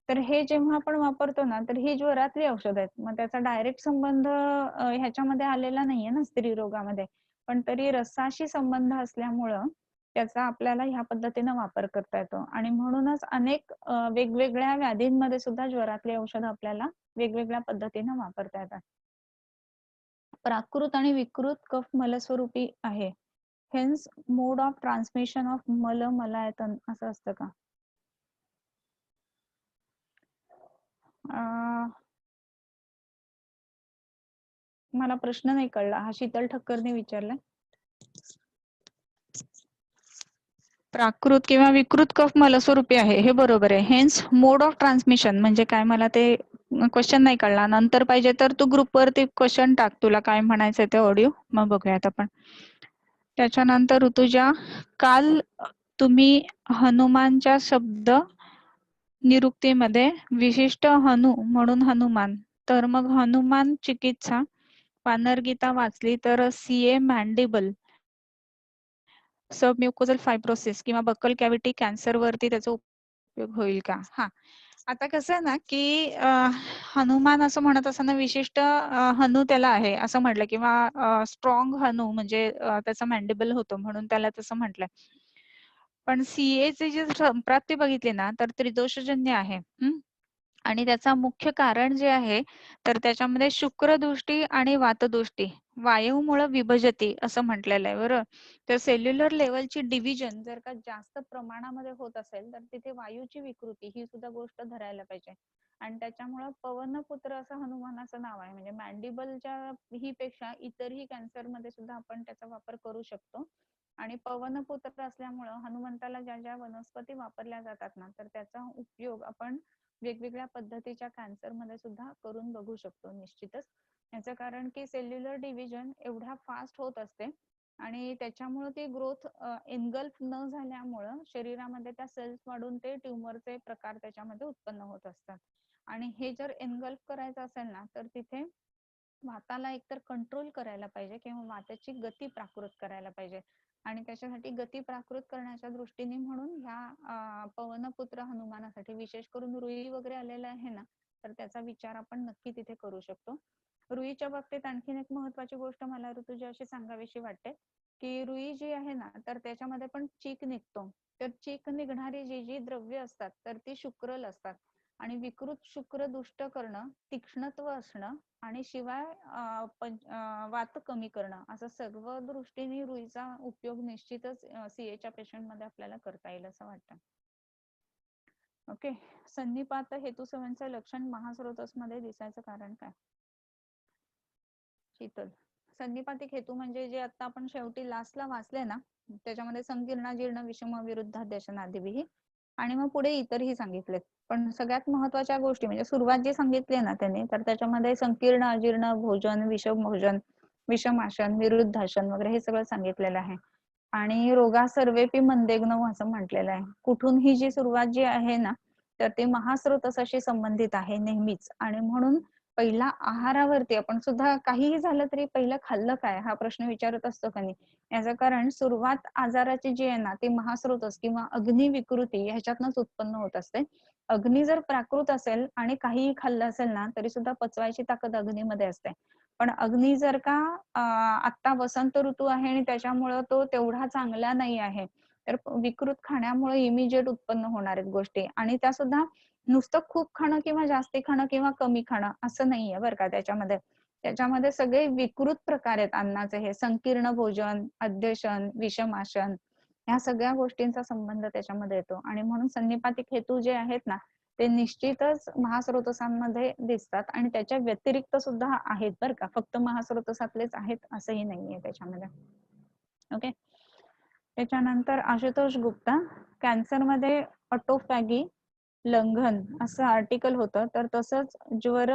[SPEAKER 1] तर हे जेव्हा आपण वापरतो ना, तर ही ज्वरातली औषध आहेत. मग त्याचा डायरेक्ट संबंध ह्याच्यामध्ये आलेला नाहीये ना स्त्री रोगामध्ये, पण तरी रसाशी संबंध असल्यामुळं त्याचा आपल्याला ह्या पद्धतीनं वापर करता येतो आणि म्हणूनच अनेक वेगवेगळ्या व्याधींमध्ये सुद्धा ज्वरातली औषध आपल्याला वेगवेगळ्या पद्धतीनं वापरता येतात. प्राकृत आणि विकृत कफ मलस्वरूपी आहे. Hence mode of transmission of malayatana असं असतं का? मला प्रश्न नाही कळला. हा शीतल ठक्करने विचारलाय. प्राकृत किंवा विकृत कफ मलस्वरूपी आहे हे बरोबर आहे. हेन्स मोड ऑफ ट्रान्समिशन म्हणजे काय, मला ते क्वेश्चन नाही कळला. नंतर पाहिजे तर तू ग्रुपवरती क्वेश्चन टाक, तुला काय म्हणायचंय ते ऑडिओ, मग बघूयात आपण. त्याच्यानंतर ऋतुजा, काल तुम्ही हनुमानच्या शब्द निरुक्तीमध्ये विशिष्ट हनु म्हणून हनुमान, तर मग हनुमान चिकित्सा पानरगीता वाचली तर सीए मॅन्डिबल सबम्युकोजल फायब्रोसिस किंवा बक्कल कॅव्हिटी कॅन्सर वरती त्याचा उपयोग होईल का? हा, आता कसं आहे ना की हनुमान असं म्हणत असताना विशिष्ट हनु त्याला आहे असं म्हटलं, किंवा स्ट्रॉंग हनु म्हणजे त्याचा मॅन्डिबल होतो म्हणून त्याला तसं म्हटलंय. पण सीएचे जे संप्राप्ती बघितली ना तर त्रिदोषजन्य आहे. आणि त्याचा मुख्य कारण जे आहे तर त्याच्यामध्ये शुक्रदृष्टी आणि वातदृष्टी वायूमुळे विभजती असं म्हटलेलं आहे बरोबर. तर सेल्युलर लेवलची डिव्हिजन जर का जास्त प्रमाणामध्ये होत असेल तर तिथे वायूची विकृती ही सुद्धा गोष्ट धरायला पाहिजे. आणि त्याच्यामुळे पवनपुत्र असं हनुमानाचं नाव आहे. म्हणजे मॅन्डिबलच्या ही पेक्षा इतरही कॅन्सर मध्ये सुद्धा आपण त्याचा वापर करू शकतो. आणि पवनपुत्र असल्यामुळं हनुमंताला ज्या ज्या वनस्पती वापरल्या जातात ना तर त्याचा उपयोग आपण वेगवेगळ्या पद्धतीच्या कॅन्सर मध्ये सुद्धा करून बघू शकतो निश्चितच. याचं कारण की सेल्युलर डिव्हिजन एवढ्या फास्ट होत असते आणि त्याच्यामुळे ती ग्रोथ एनगल्फ न झाल्यामुळं शरीरामध्ये त्या सेल्स वाढून ते ट्युमरचे प्रकार त्याच्यामध्ये उत्पन्न होत असतात. आणि हे जर एनगल्फ करायचं असेल ना तर तिथे वाताला एकतर कंट्रोल करायला पाहिजे किंवा वाताची गती प्राकृत करायला पाहिजे. आणि त्याच्यासाठी गती प्राकृत करण्याच्या दृष्टीने म्हणून ह्या पवनपुत्र हनुमानासाठी विशेष करून रुई वगैरे आलेला आहे ना तर त्याचा विचार आपण नक्की तिथे करू शकतो. रुईच्या बाबतीत आणखीन एक महत्वाची गोष्ट मला ऋतुजा अशी सांगावीशी वाटते की रुई जी आहे ना तर त्याच्यामध्ये पण चीक निघतो. तर चीक निघणारी जी जी द्रव्य असतात तर ती शुक्रल असतात. आणि विकृत शुक्र दुष्ट करणं, तीक्ष्णत्व असणं आणि शिवाय वात कमी करणं असं सर्व दृष्टीने रुईचा उपयोग निश्चितच सीएच्या पेशंट मध्ये आपल्याला करता येईल असं वाटतं. ओके, संधिपात हेतुसंवांचं लक्षण महास्रोतस मध्ये दिसायचं कारण काय? शीतल, संधिपातिक हेतू म्हणजे जे आता आपण शेवटी लास्टला वाचले ना त्याच्यामध्ये संकीर्ण जीर्ण विषम विरुद्ध देशनादिही आणि मग पुढे इतरही सांगितलेत. पण सगळ्यात महत्वाच्या गोष्टी म्हणजे सुरुवात जी सांगितली ना त्यांनी तर त्याच्यामध्ये संकीर्ण अजीर्ण भोजन, विषम भोजन, विषमासन, विरुद्धासन वगैरे हे सगळं सांगितलेलं आहे. आणि रोगा सर्वेपी मंदेग्नव असं म्हटलेलं आहे. कुठून ही जी सुरुवात जी आहे ना तर ते महास्रोतसाशी संबंधित आहे नेहमीच. आणि म्हणून पहिला आहारावरती आपण सुद्धा काहीही झालं तरी पहिलं खाल्लं काय हा प्रश्न विचारत असतो का नाही. याचं कारण सुरुवात आजाराची जी आहे ना ती महास्रोतस किंवा अग्नी विकृती ह्याच्यातनच उत्पन्न होत असते. अग्नी जर प्राकृत असेल आणि काहीही खाल्लं असेल ना तरी सुद्धा पचवायची ताकद अग्नीमध्ये असते. पण अग्नी जर का आता वसंत ऋतू आहे आणि त्याच्यामुळं तो तेवढा चांगला नाही आहे तर विकृत खाण्यामुळे इमिजिएट उत्पन्न होणार आहेत गोष्टी. आणि त्या सुद्धा नुसतं खूप खाणं किंवा जास्ती खाणं किंवा कमी खाणं असं नाहीये बरं का. त्याच्यामध्ये सगळे विकृत प्रकार आहेत अन्नाचे. हे संकीर्ण भोजन, अध्यशन, विषमासन ह्या सगळ्या गोष्टींचा संबंध त्याच्यामध्ये येतो. आणि म्हणून संनिपातिक हेतू जे आहेत ना ते निश्चितच महास्रोतसांमध्ये दिसतात आणि त्याच्या व्यतिरिक्त सुद्धा आहेत बरं का. फक्त महास्रोतसातलेच आहेत असंही नाहीये त्याच्यामध्ये. ओके, त्याच्यानंतर आशुतोष गुप्ता कॅन्सर मध्ये ऑटोफॅगी लंघन असं आर्टिकल होतं. तर तसंच ज्वर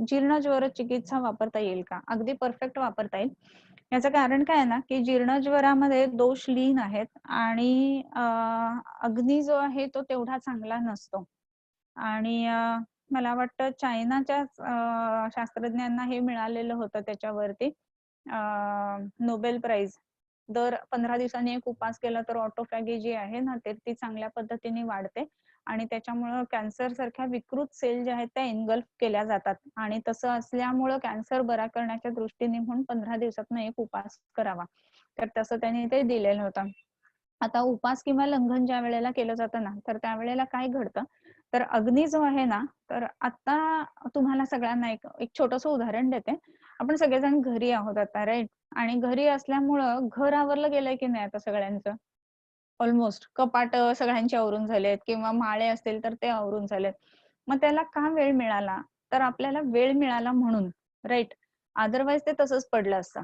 [SPEAKER 1] जीर्ण ज्वर चिकित्सा वापरता येईल का? अगदी परफेक्ट वापरता येईल. याचं कारण काय आहे ना की जीर्ण ज्वरामध्ये दोष लीन आहेत आणि अग्नी जो आहे तो तेवढा चांगला नसतो. आणि मला वाटतं चायनाच्या शास्त्रज्ञांना हे मिळालेलं होतं त्याच्यावरती नोबेल प्राइज. दर 15 दिवसांनी एक उपास केला तर ऑटोफॅगी जी आहे ना ती चांगल्या पद्धतीने वाढते आणि त्याच्यामुळं कॅन्सर सारख्या विकृत सेल ज्या आहेत त्या एनगल्फ केल्या जातात. आणि तसं असल्यामुळं कॅन्सर बरा करण्याच्या दृष्टीने म्हणून 15 दिवसातून एक उपास करावा. तर तसं त्यांनी ते दिलेलं होतं. आता उपास किंवा लंघन ज्या वेळेला केलं जातं ना तर त्यावेळेला काय घडतं तर अग्नी जो आहे ना तर आता तुम्हाला सगळ्यांना एक छोटंसं उदाहरण देते. आपण सगळेजण घरी आहोत आता राईट. आणि घरी असल्यामुळं घर आवरलं गेलंय की नाही आता सगळ्यांचं. ऑलमोस्ट कपाट सगळ्यांचे आवरून झालेत किंवा माळे असतील तर ते आवरून झालेत. मग त्याला का वेळ मिळाला तर आपल्याला वेळ मिळाला म्हणून राईट. अदरवाईज ते तसंच पडलं असतं.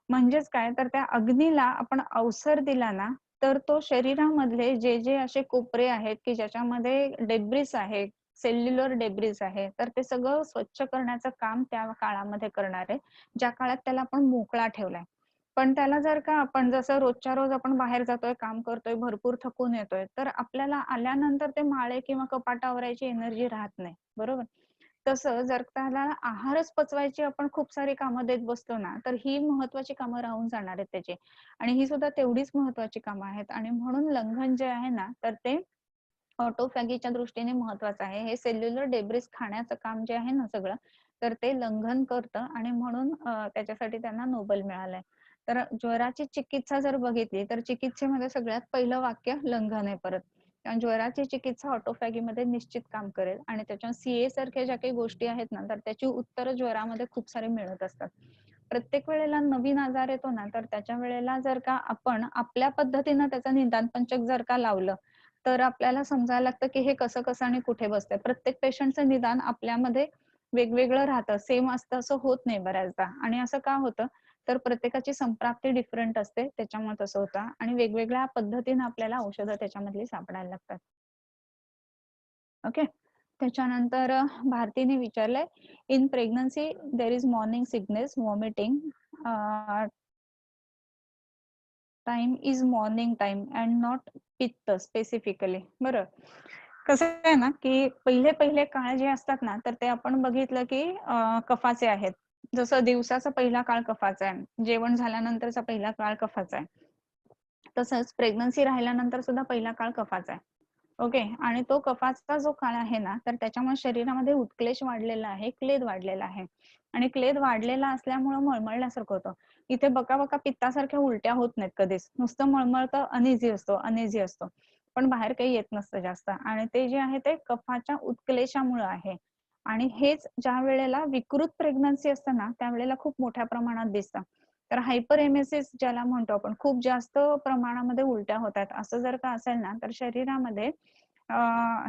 [SPEAKER 1] म्हणजेच काय तर त्या अग्नीला आपण अवसर दिला ना तर तो शरीरामधले जे जे असे कोपरे आहेत की ज्याच्यामध्ये डेब्रिस आहे, सेल्युलर डेब्रिस आहे तर ते सगळं स्वच्छ करण्याचं काम त्या काळामध्ये करणार आहे ज्या काळात त्याला आपण मोकळा ठेवलाय. पण त्याला जर का आपण जसं रोजच्या रोज आपण बाहेर जातोय, काम करतोय, भरपूर थकून येतोय, तर आपल्याला आल्यानंतर ते माळे किंवा कपाट आवरायची एनर्जी राहत नाही, बरोबर? तसं जर त्याला आहारच पचवायची आपण खूप सारी कामं देत बसलो ना, तर ही महत्वाची कामं राहून जाणार आहेत त्याची. आणि ही सुद्धा तेवढीच महत्वाची कामं आहेत आणि म्हणून लंघन जे आहे ना, तर ते ऑटोफॅगीच्या दृष्टीने महत्वाचं आहे. हे सेल्युलर डेब्रिस खाण्याचं काम जे आहे ना सगळं, तर ते लंघन करतं आणि म्हणून त्याच्यासाठी त्यांना नोबेल मिळालंय. तर ज्वराची चिकित्सा जर बघितली, तर चिकित्सेमध्ये सगळ्यात पहिलं वाक्य लंघन आहे परत. कारण ज्वराची चिकित्सा ऑटोफॅगीमध्ये निश्चित काम करेल आणि त्याच्या सीए सारख्या ज्या काही गोष्टी आहेत ना, तर त्याची उत्तरं ज्वरामध्ये खूप सारे मिळत असतात. प्रत्येक वेळेला नवीन आजार येतो ना, तर त्याच्या वेळेला जर का आपण आपल्या पद्धतीनं त्याचं निदान पंचक जर का लावलं, तर आपल्याला समजायला लागतं की हे कसं कसं आणि कुठे बसतंय. प्रत्येक पेशंटचं निदान आपल्यामध्ये वेगवेगळं राहतं, सेम असतं असं होत नाही बऱ्याचदा. आणि असं का होतं, तर प्रत्येकाची संप्राप्ती डिफरंट असते, त्याच्यामुळे तसं होतं आणि वेगवेगळ्या पद्धतीने आपल्याला औषधं त्याच्यामधली सापडायला लागतात. ओके. त्याच्यानंतर भारतीने विचारलंय, in pregnancy there is morning sickness, vomiting, time is morning time and not pitta specifically. बरं, कसं आहे ना, की पहिले पहिले काळ जे असतात ना, तर ते आपण बघितलं की कफाचे आहेत. जसं दिवसाचा पहिला काळ कफाचा आहे, जेवण झाल्यानंतरचा पहिला काळ कफाचा आहे. तसंच प्रेग्नन्सी राहिल्यानंतर सुद्धा पहिला काळ कफाचा आहे. ओके. आणि तो कफाचा जो काळ आहे ना, तर त्याच्यामुळे शरीरामध्ये उत्क्लेश वाढलेला आहे, क्लेद वाढलेला आहे. आणि क्लेद वाढलेला असल्यामुळे मळमळल्यासारखं होतं. इथे बका पित्तासारख्या उलट्या होत नाहीत कधीच. नुसतं मळमळतं, अनइझी असतो. पण बाहेर काही येत नसतं जास्त. आणि ते जे आहे ते कफाच्या उत्क्लेशामुळे आहे. आणि हेच ज्या वेळेला विकृत प्रेग्नन्सी असतं ना, त्यावेळेला खूप मोठ्या प्रमाणात दिसतं. तर हायपर एमेसिस ज्याला म्हणतो आपण, खूप जास्त प्रमाणामध्ये उलट्या होतात, असं जर का असेल ना, तर शरीरामध्ये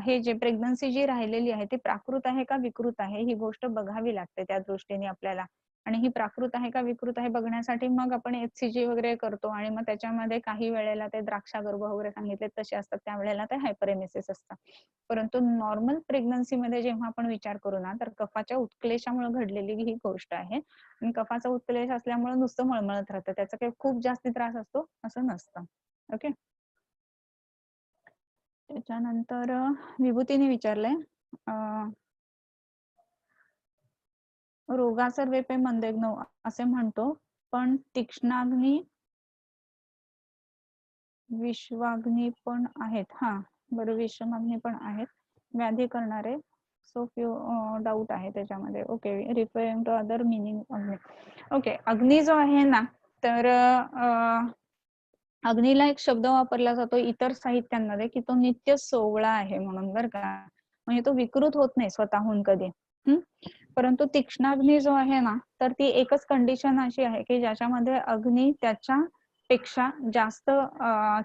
[SPEAKER 1] हे जे प्रेग्नन्सी जी राहिलेली आहे ती प्राकृत आहे का विकृत आहे, ही गोष्ट बघावी लागते त्या दृष्टीने आपल्याला. आणि ही प्राकृत आहे का विकृत आहे बघण्यासाठी मग आपण HCG वगैरे करतो आणि मग त्याच्यामध्ये काही वेळेला ते द्राक्षागर्भ वगैरे सांगितले तसे असतात, त्यावेळेला ते हायपरेमेसिस असतात. परंतु नॉर्मल प्रेग्नन्सी मध्ये जेव्हा आपण विचार करू ना, तर कफाच्या उत्क्लेशामुळे घडलेली ही गोष्ट आहे. आणि कफाचा उत्क्लेश असल्यामुळे नुसतं मळमळत राहतं, त्याचा काही खूप जास्ती त्रास असतो असं नसतं. ओके. त्याच्यानंतर विभूतीने विचारलंय, रोगासर्वे पे मंदेग्नो असे म्हणतो, पण तीक्ष्णाग्नी विश्वाग्नी पण आहेत. हा, बरं, विषमाग्नी पण आहेत व्याधी करणारे. सो फ्यू डाऊट आहे त्याच्यामध्ये. Okay, referring to other meaning अग्नी. ओके, अग्नी जो आहे ना, तर अग्नीला एक शब्द वापरला जातो इतर साहित्यांमध्ये की तो नित्य सोवळा आहे म्हणून, बरं का. म्हणजे तो विकृत होत नाही स्वतःहून कधी. परंतु तीक्ष्णाग्नी जो आहे ना, तर ती एकच कंडिशन अशी आहे की ज्याच्यामध्ये अग्नी त्याच्या पेक्षा जास्त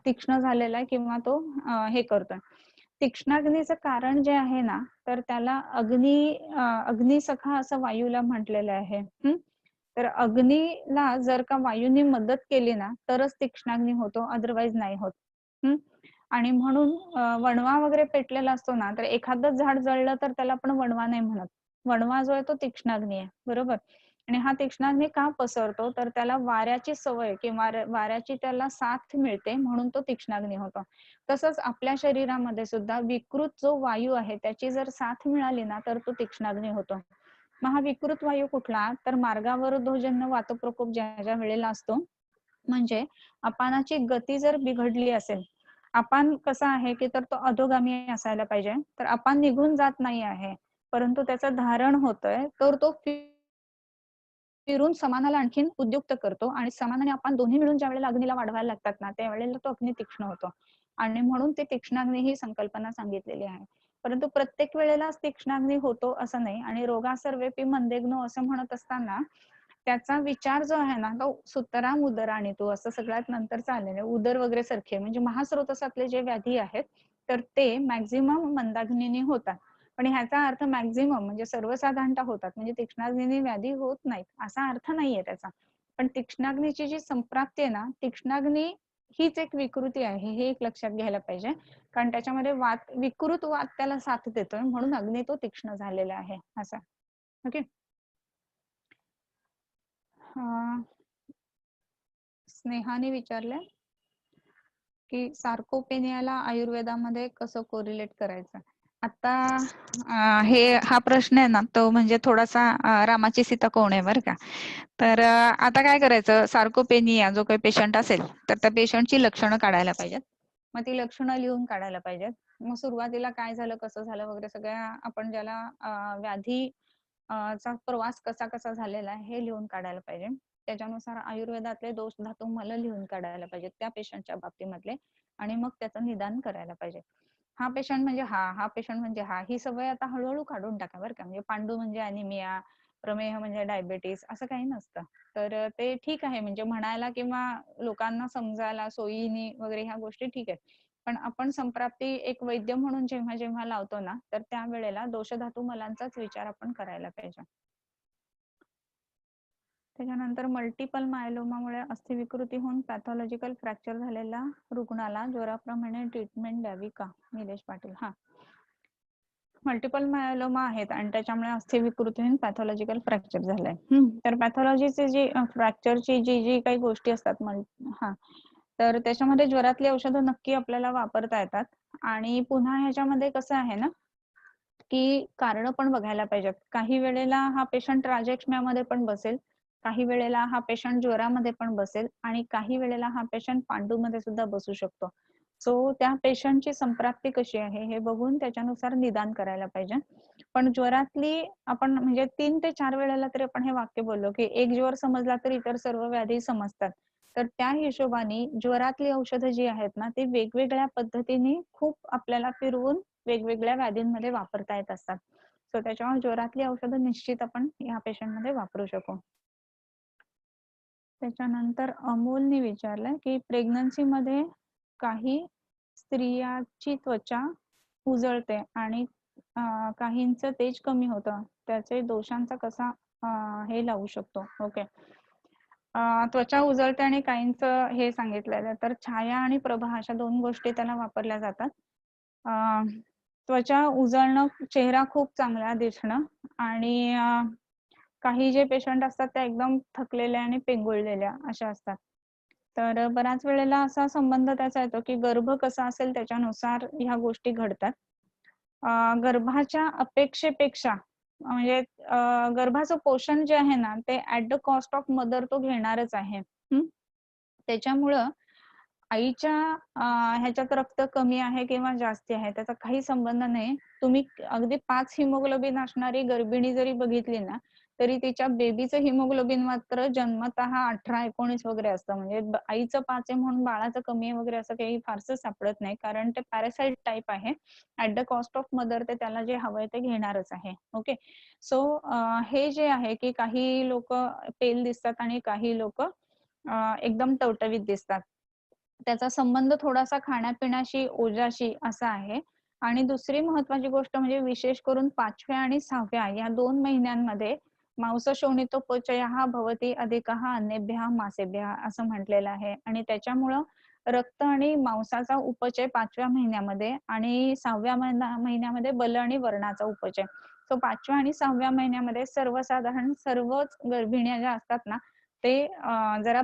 [SPEAKER 1] तीक्ष्ण झालेला आहे किंवा तो हे करतोय. तीक्ष्णाग्नीचं कारण जे आहे ना, तर त्याला अग्निसखा असं वायूला म्हटलेलं आहे. तर अग्नीला जर का वायूने मदत केली ना, तरच तीक्ष्णाग्नी होतो, अदरवाईज नाही होत. आणि म्हणून वणवा वगैरे पेटलेला असतो ना, तर एखादं झाड जळलं तर त्याला आपण वणवा नाही म्हणत. वणवा जो आहे तो तीक्ष्णाग्नी आहे, बरोबर. आणि हा तीक्ष्णाग्नी का पसरतो, तर त्याला वाऱ्याची सवय किंवा वाऱ्याची त्याला साथ मिळते, म्हणून तो तीक्ष्णाग्नी होतो. तसंच आपल्या शरीरामध्ये सुद्धा विकृत जो वायू आहे त्याची जर साथ मिळाली ना, तर तो तीक्ष्णाग्नी होतो. मग हा विकृत वायू कुठला, तर मार्गावरोधजन्य वातप्रकोप ज्या ज्या वेळेला असतो, म्हणजे अपानाची गती जर बिघडली असेल, अपान कसा आहे की तर तो अधोगामी असायला पाहिजे, तर अपान निघून जात नाही आहे, परंतु त्याचं धारण होतंय, तर तो फिरून समानाला आणखीन उद्युक्त करतो आणि समान आणि अपान दोन्ही मिळून ज्या वेळेला अग्नीला वाढवायला लागतात ना, त्यावेळेला तो अग्नी तीक्ष्ण होतो. आणि म्हणून ते तीक्ष्णाग्नी ही संकल्पना सांगितलेली आहे. परंतु प्रत्येक वेळेलाच तीक्ष्णाग्नी होतो असं नाही. आणि रोगासर्वेपी मंदेग्नो असं म्हणत असताना त्याचा विचार जो आहे ना, तो सुतराम उदराने तो असं सगळ्यात नंतर आलेलं आहे. उदर वगैरे सारखे म्हणजे महास्रोतसातले जे व्याधी आहेत, तर ते मॅक्झिमम मंदाग्नीने होतात. पण ह्याचा अर्थ मॅक्झिमम म्हणजे सर्वसाधारणतः होतात, म्हणजे तीक्ष्णाग्नीने व्याधी होत नाहीत असा अर्थ नाहीये त्याचा. पण तीक्ष्णाग्नीची जी संप्राप्ती आहे ना, तीक्ष्णाग्नी हीच एक विकृती आहे, हे एक लक्षात घ्यायला पाहिजे. कारण त्याच्यामध्ये विकृत वात त्याला साथ देतोय, म्हणून अग्नी तो तीक्ष्ण झालेला आहे असा. ओके. स्नेहाने विचारलंय की सार्कोपेनियाला आयुर्वेदामध्ये कसं कोरिलेट करायचं. आता हा प्रश्न आहे ना, तो म्हणजे थोडासा रामाची सीता कोण आहे बरं का. तर आता काय करायचं, सार्कोपेनिया जो काही पेशंट असेल तर त्या पेशंटची लक्षणं काढायला पाहिजेत. मग ती लक्षणं लिहून काढायला पाहिजेत. मग सुरुवातीला काय झालं, कसं झालं वगैरे सगळ्या आपण ज्याला व्याधी चा प्रवास कसा कसा झालेला आहे हे लिहून काढायला पाहिजे. त्याच्यानुसार आयुर्वेदातले दोष धातू मला लिहून काढायला पाहिजेत त्या पेशंटच्या बाबतीमधले, आणि मग त्याचं निदान करायला पाहिजे. हा पेशंट म्हणजे हा पेशंट म्हणजे ही सवय आता हळूहळू काढून टाका बरं का. म्हणजे पांडू म्हणजे अॅनिमिया, प्रमेह म्हणजे डायबेटीस असं काही नसतं. तर ते ठीक आहे म्हणजे म्हणायला किंवा लोकांना समजायला सोयीने वगैरे ह्या गोष्टी ठीक आहेत. पण आपण संप्राप्ती एक वैद्य म्हणून जेव्हा जेव्हा लावतो ना, तर त्यावेळेला दोषधातू मलांचाच विचार आपण करायला पाहिजे. त्याच्यानंतर मल्टिपल मायलोमामुळे अस्थिविकृती होऊन पॅथॉलॉजिकल फ्रॅक्चर झालेल्या रुग्णाला ज्वराप्रमाणे ट्रीटमेंट द्यावी का? निलेश पाटील. मल्टिपल मायलोमा आहेत आणि त्याच्यामुळे अस्थिविकृती होऊन पॅथॉलॉजिकल फ्रॅक्चर झालंय. तर पॅथॉलॉजीची जी फ्रॅक्चरची जी काही गोष्टी असतात तर त्याच्यामध्ये ज्वरातली औषधं नक्की आपल्याला वापरता येतात. आणि पुन्हा ह्याच्यामध्ये कसं आहे ना, की कारण पण बघायला पाहिजेत. काही वेळेला हा पेशंट राजक्षम्यामध्ये पण बसेल, काही वेळेला हा पेशंट ज्वरामध्ये पण बसेल, आणि काही वेळेला हा पेशंट पांडूमध्ये सुद्धा बसू शकतो. सो त्या पेशंटची संप्राप्ती कशी आहे हे बघून त्याच्यानुसार निदान करायला पाहिजे. पण ज्वरातली आपण म्हणजे 3 ते 4 वेळेला तरी आपण हे वाक्य बोललो की एक ज्वर समजला तर इतर सर्व व्याधी समजतात. तर त्या हिशोबाने ज्वरातली औषधं जी आहेत ना, ती वेगवेगळ्या पद्धतीने खूप आपल्याला फिरवून वेगवेगळ्या व्याधींमध्ये वापरता येत असतात. सो त्याच्यामुळे ज्वरातली औषधं निश्चित आपण या पेशंटमध्ये वापरू शकू. त्याच्यानंतर अमोलने विचारलंय की प्रेग्नन्सीमध्ये काही स्त्रियांची त्वचा उजळते आणि काहींचं तेज कमी होतं, त्याचे दोषांचा कसा हे लावू शकतो. ओके. त्वचा उजळते आणि काहींचं हे सांगितलेलं, तर छाया आणि प्रभा अशा 2 गोष्टी त्याला वापरल्या जातात. त्वचा उजळणं, चेहरा खूप चांगला दिसणं, आणि काही जे पेशंट असतात त्या एकदम थकलेल्या आणि पेंगुळलेल्या अशा असतात. तर बऱ्याच वेळेला असा संबंध त्याचा येतो की गर्भ कसा असेल त्याच्यानुसार ह्या गोष्टी घडतात. गर्भाच्या अपेक्षेपेक्षा म्हणजे गर्भाचं पोषण जे आहे ना, ते at the cost of mother तो घेणारच आहे. त्याच्यामुळं आईच्या ह्याच्यात रक्त कमी आहे किंवा जास्ती आहे त्याचा काही संबंध नाही. तुम्ही अगदी 5 हिमोग्लोबिन असणारी गर्भिणी जरी बघितली ना, तरी तिच्या बेबीचं हिमोग्लोबिन मात्र जन्मतः 18-19 वगैरे असतं. म्हणजे आईचं 5 आहे म्हणून बाळाचं कमी आहे वगैरे असं काही फारसं सापडत नाही, कारण ते पॅरासाइट टाईप आहे. At the cost of mother ते त्याला जे हवंय ते घेणारच आहे. ओके. सो हे जे आहे की काही लोक पेल दिसतात आणि काही लोक एकदम टवटवीत दिसतात. त्याचा संबंध थोडासा खाण्यापिण्याशी, ओजाशी असा आहे. आणि दुसरी महत्वाची गोष्ट म्हणजे विशेष करून 5व्या आणि 6व्या या 2 महिन्यांमध्ये मांस शोणितोपचयः भवति अधिकः अन्येभ्यः मासेभ्यः असं म्हटलेलं आहे. आणि त्याच्यामुळं रक्त आणि मांसाचा उपचय 5व्या महिन्यामध्ये आणि 6व्या महिन्यामध्ये बल आणि वर्णाचा उपचय. सो 5व्या आणि 6व्या महिन्यामध्ये सर्वसाधारण सर्वच गर्भिण्या ज्या असतात ना, ते जरा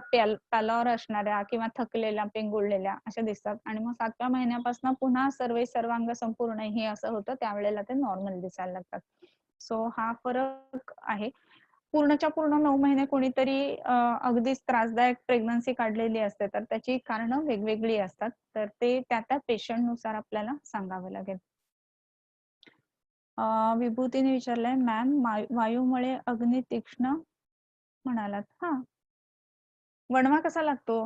[SPEAKER 1] पॅलॉर असणाऱ्या किंवा थकलेल्या, पेंगुळलेल्या अशा दिसतात. आणि मग 7व्या महिन्यापासून पुन्हा सर्वांग संपूर्ण हे असं होतं, त्यावेळेला ते नॉर्मल दिसायला लागतात. सो हा फरक आहे. पूर्णच्या पूर्ण 9 महिने कोणीतरी अगदीच त्रासदायक प्रेग्नन्सी काढलेली असते, तर त्याची कारणं वेगवेगळी असतात. तर ते त्या पेशंट नुसार आपल्याला सांगावं लागेल. विभूतीने विचारलंय, मॅम वायूमुळे अग्नी तीक्ष्ण म्हणालात. वणवा कसा लागतो?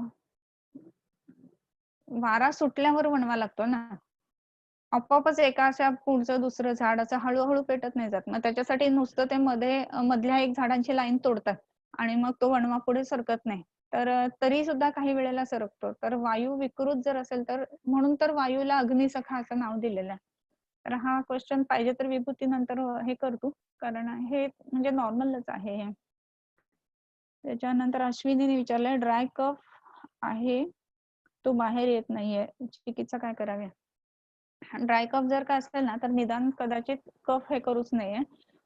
[SPEAKER 1] वारा सुटल्यावर वणवा लागतो ना. आपोआपच एका अशा पुढचं दुसरं झाड असं हळूहळू पेटत नाही जात. मग त्याच्यासाठी नुसतं ते मधल्या एक झाडांची लाईन तोडतात आणि मग तो वणवा पुढे सरकत नाही. तर तरी सुद्धा काही वेळेला सरकतो. तर वायू विकृत जर असेल तर म्हणून तर वायूला अग्निसखा असं नाव दिलेलं आहे. तर हा क्वेश्चन पाहिजे तर विभूती नंतर हे करतो, कारण हे म्हणजे नॉर्मलच आहे हे. त्याच्यानंतर अश्विनीने विचारलंय, ड्राय कफ आहे तो बाहेर येत नाहीये, चिकित्सा काय करावी? ड्राय कफ जर का असेल ना, तर निदान कदाचित कफ हे करूच नाहीये.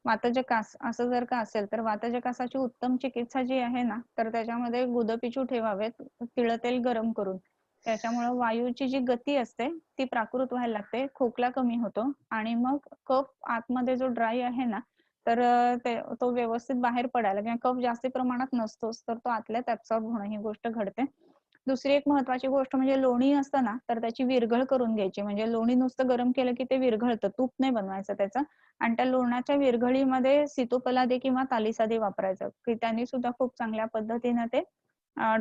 [SPEAKER 1] वातजकास असं जर का असेल तर वातजकासाची उत्तम चिकित्सा जी आहे ना, तर त्याच्यामध्ये गुदपिचू ठेवावेत तिळतेल गरम करून. त्याच्यामुळे वायूची जी गती असते ती प्राकृत व्हायला लागते, खोकला कमी होतो आणि मग कफ आतमध्ये जो ड्राय आहे ना, तर तो व्यवस्थित बाहेर पडायला, किंवा कफ जास्त प्रमाणात नसतोच तर तो आतल्यात ऍब्सॉर्ब होणं ही गोष्ट घडते. दुसरी एक महत्वाची गोष्ट म्हणजे लोणी असतं ना, तर त्याची विरघळ करून घ्यायची. म्हणजे लोणी नुसतं गरम केलं की ते विरघळतं, तूप नाही बनवायचं त्याचं. आणि त्या लोण्याच्या विरघळीमध्ये सीतोपलादी किंवा तालिसादी वापरायचं, की त्यांनी सुद्धा खूप चांगल्या पद्धतीने ते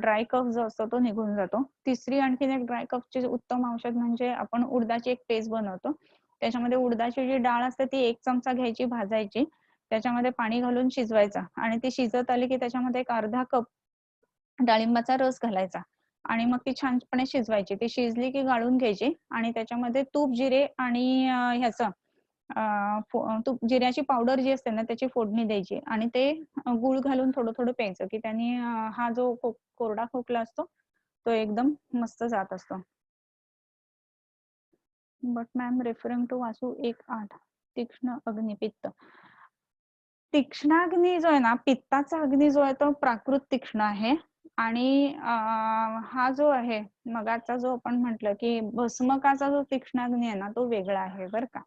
[SPEAKER 1] ड्राय कफ जो असतो तो निघून जातो. तिसरी आणखीन एक ड्राय कफची उत्तम औषध म्हणजे आपण उडदाची एक पेस्ट बनवतो. त्याच्यामध्ये उडदाची जी डाळ असते ती 1 चमचा घ्यायची, भाजायची, त्याच्यामध्ये पाणी घालून शिजवायचा आणि ती शिजत आली की त्याच्यामध्ये एक अर्धा कप डाळिंबाचा रस घालायचा आणि मग ती छानपणे शिजवायची. ती शिजली की गाळून घ्यायची आणि त्याच्यामध्ये तूप, जिरे आणि ह्याचं तूप जिऱ्याची पावडर जी असते ना त्याची फोडणी द्यायची आणि ते गूळ घालून थोडं थोडं प्यायचं, की त्यांनी हा जो कोरडा खोकला असतो तो एकदम मस्त जात असतो. बट मॅम रेफरिंग टू वासू 1:8 तीक्ष्ण अग्निपित्त. तीक्ष्णाग्नी जो आहे ना, पित्ताचा अग्नी जो आहे तो प्राकृत तीक्ष्ण आहे आणि हा जो आहे मगाचा जो आपण म्हटलं की भस्मकाचा जो तीक्ष्णाग्नी आहे ना तो वेगळा आहे बरं का.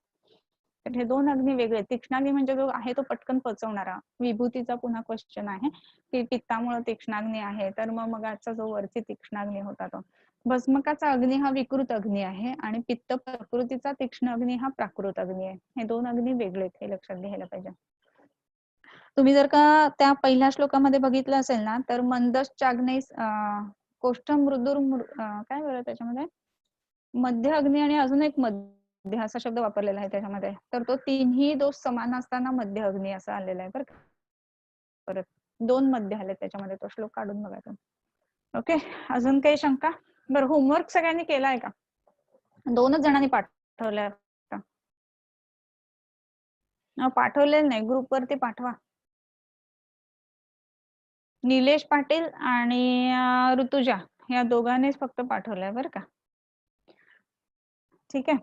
[SPEAKER 1] तर हे 2 अग्नी वेगळे. तीक्ष्णाग्नी म्हणजे जो आहे तो पटकन पचवणारा. विभूतीचा पुन्हा क्वेश्चन आहे की पित्तामुळे तीक्ष्णाग्नी आहे, तर मग मगाचा जो वरती तीक्ष्णाग्नी होता तो. भस्मकाचा अग्नी हा विकृत अग्नी आहे आणि पित्त प्रकृतीचा तीक्ष्ण अग्नी हा प्राकृत अग्नी आहे. हे 2 अग्नी वेगळे आहेत, हे लक्षात घ्यायला पाहिजे. तुम्ही जर का त्या पहिल्या श्लोकामध्ये बघितलं असेल ना, तर मंदश्चाग्नेस कोष्ठ मृदुर काय बरं त्याच्यामध्ये मध्य अग्नी आणि अजून एक मध्य असा शब्द वापरलेला आहे त्याच्यामध्ये. तर तो तिन्ही दोष समान असताना मध्य अग्नी असं आलेला आहे बरं का. परत 2 मध्य आले त्याच्यामध्ये, तो श्लोक काढून बघा तुम्ही. ओके, अजून काही शंका? बरं, होमवर्क सगळ्यांनी केलाय का? 2च जणांनी पाठवलाय का? पाठवलेलं नाही, ग्रुप वरती पाठवा. निलेश पाटील आणि ऋतुजा या दोघांनीच फक्त पाठवलंय बरं का. ठीक आहे,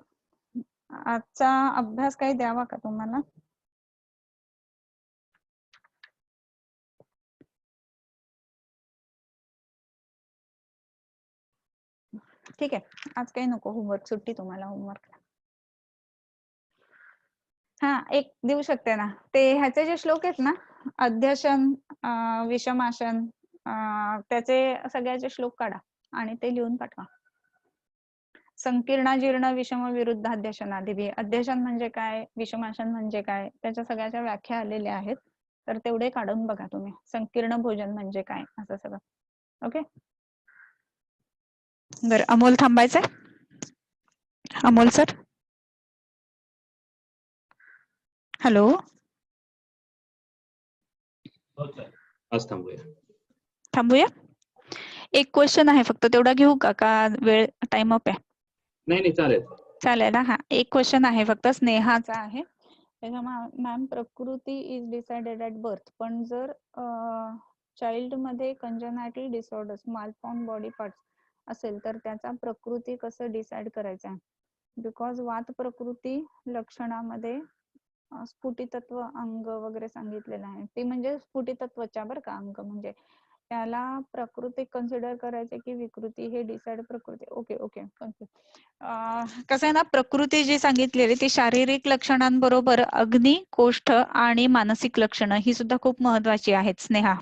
[SPEAKER 1] आजचा अभ्यास काही द्यावा का तुम्हाला? ठीक आहे, आज काही नको होमवर्क, सुट्टी तुम्हाला होमवर्क. हा, एक देऊ शकते ना. ते ह्याचे जे श्लोक आहेत ना, अध्यशन, विषमाशन, त्याचे सगळ्याचे श्लोक काढा आणि ते लिहून पाठवा. संकीर्ण जीर्ण विषम विरुद्ध अध्यशनादिभी. अध्यशन म्हणजे काय, विषमाशन म्हणजे काय, त्याच्या सगळ्याच्या व्याख्या आलेल्या आहेत, तर तेवढे काढून बघा तुम्ही. संकीर्ण भोजन म्हणजे काय असं सगळं. ओके, बरं. अमोल थांबायचंय? Amol sir, hello.
[SPEAKER 2] आज थांबूया.
[SPEAKER 1] थांबूया. एक क्वेश्चन आहे फक्त, तेवढा घेऊ का वेळ टाइम अप आहे?
[SPEAKER 2] नाही चालेल.
[SPEAKER 1] चालेल ना. हा, एक क्वेश्चन आहे फक्त, स्नेहाचा आहे. मॅम, प्रकृती इज डिसाइडेड ॲट बर्थ, पण जर चाइल्ड मध्ये कंजनायटल डिसऑर्डर्स, मालफॉर्म बॉडी पार्ट्स असेल तर त्याचा प्रकृती कसं डिसाइड करायचा? बिकॉज वात प्रकृती लक्षणामध्ये स्फुटितत्व अंग वगैरे सांगितलेलं आहे. ते म्हणजे स्फुटितत्वच्या बरं का, अंग म्हणजे त्याला प्रकृती कन्सिडर करायचे की विकृती, हे डिसाइड प्रकृती. ओके ओके, कसं आहे ना, प्रकृती जी सांगितलेली ती शारीरिक लक्षणांबरोबर अग्नी, कोष्ठ आणि मानसिक लक्षणं ही सुद्धा खूप महत्वाची आहेत स्नेहा.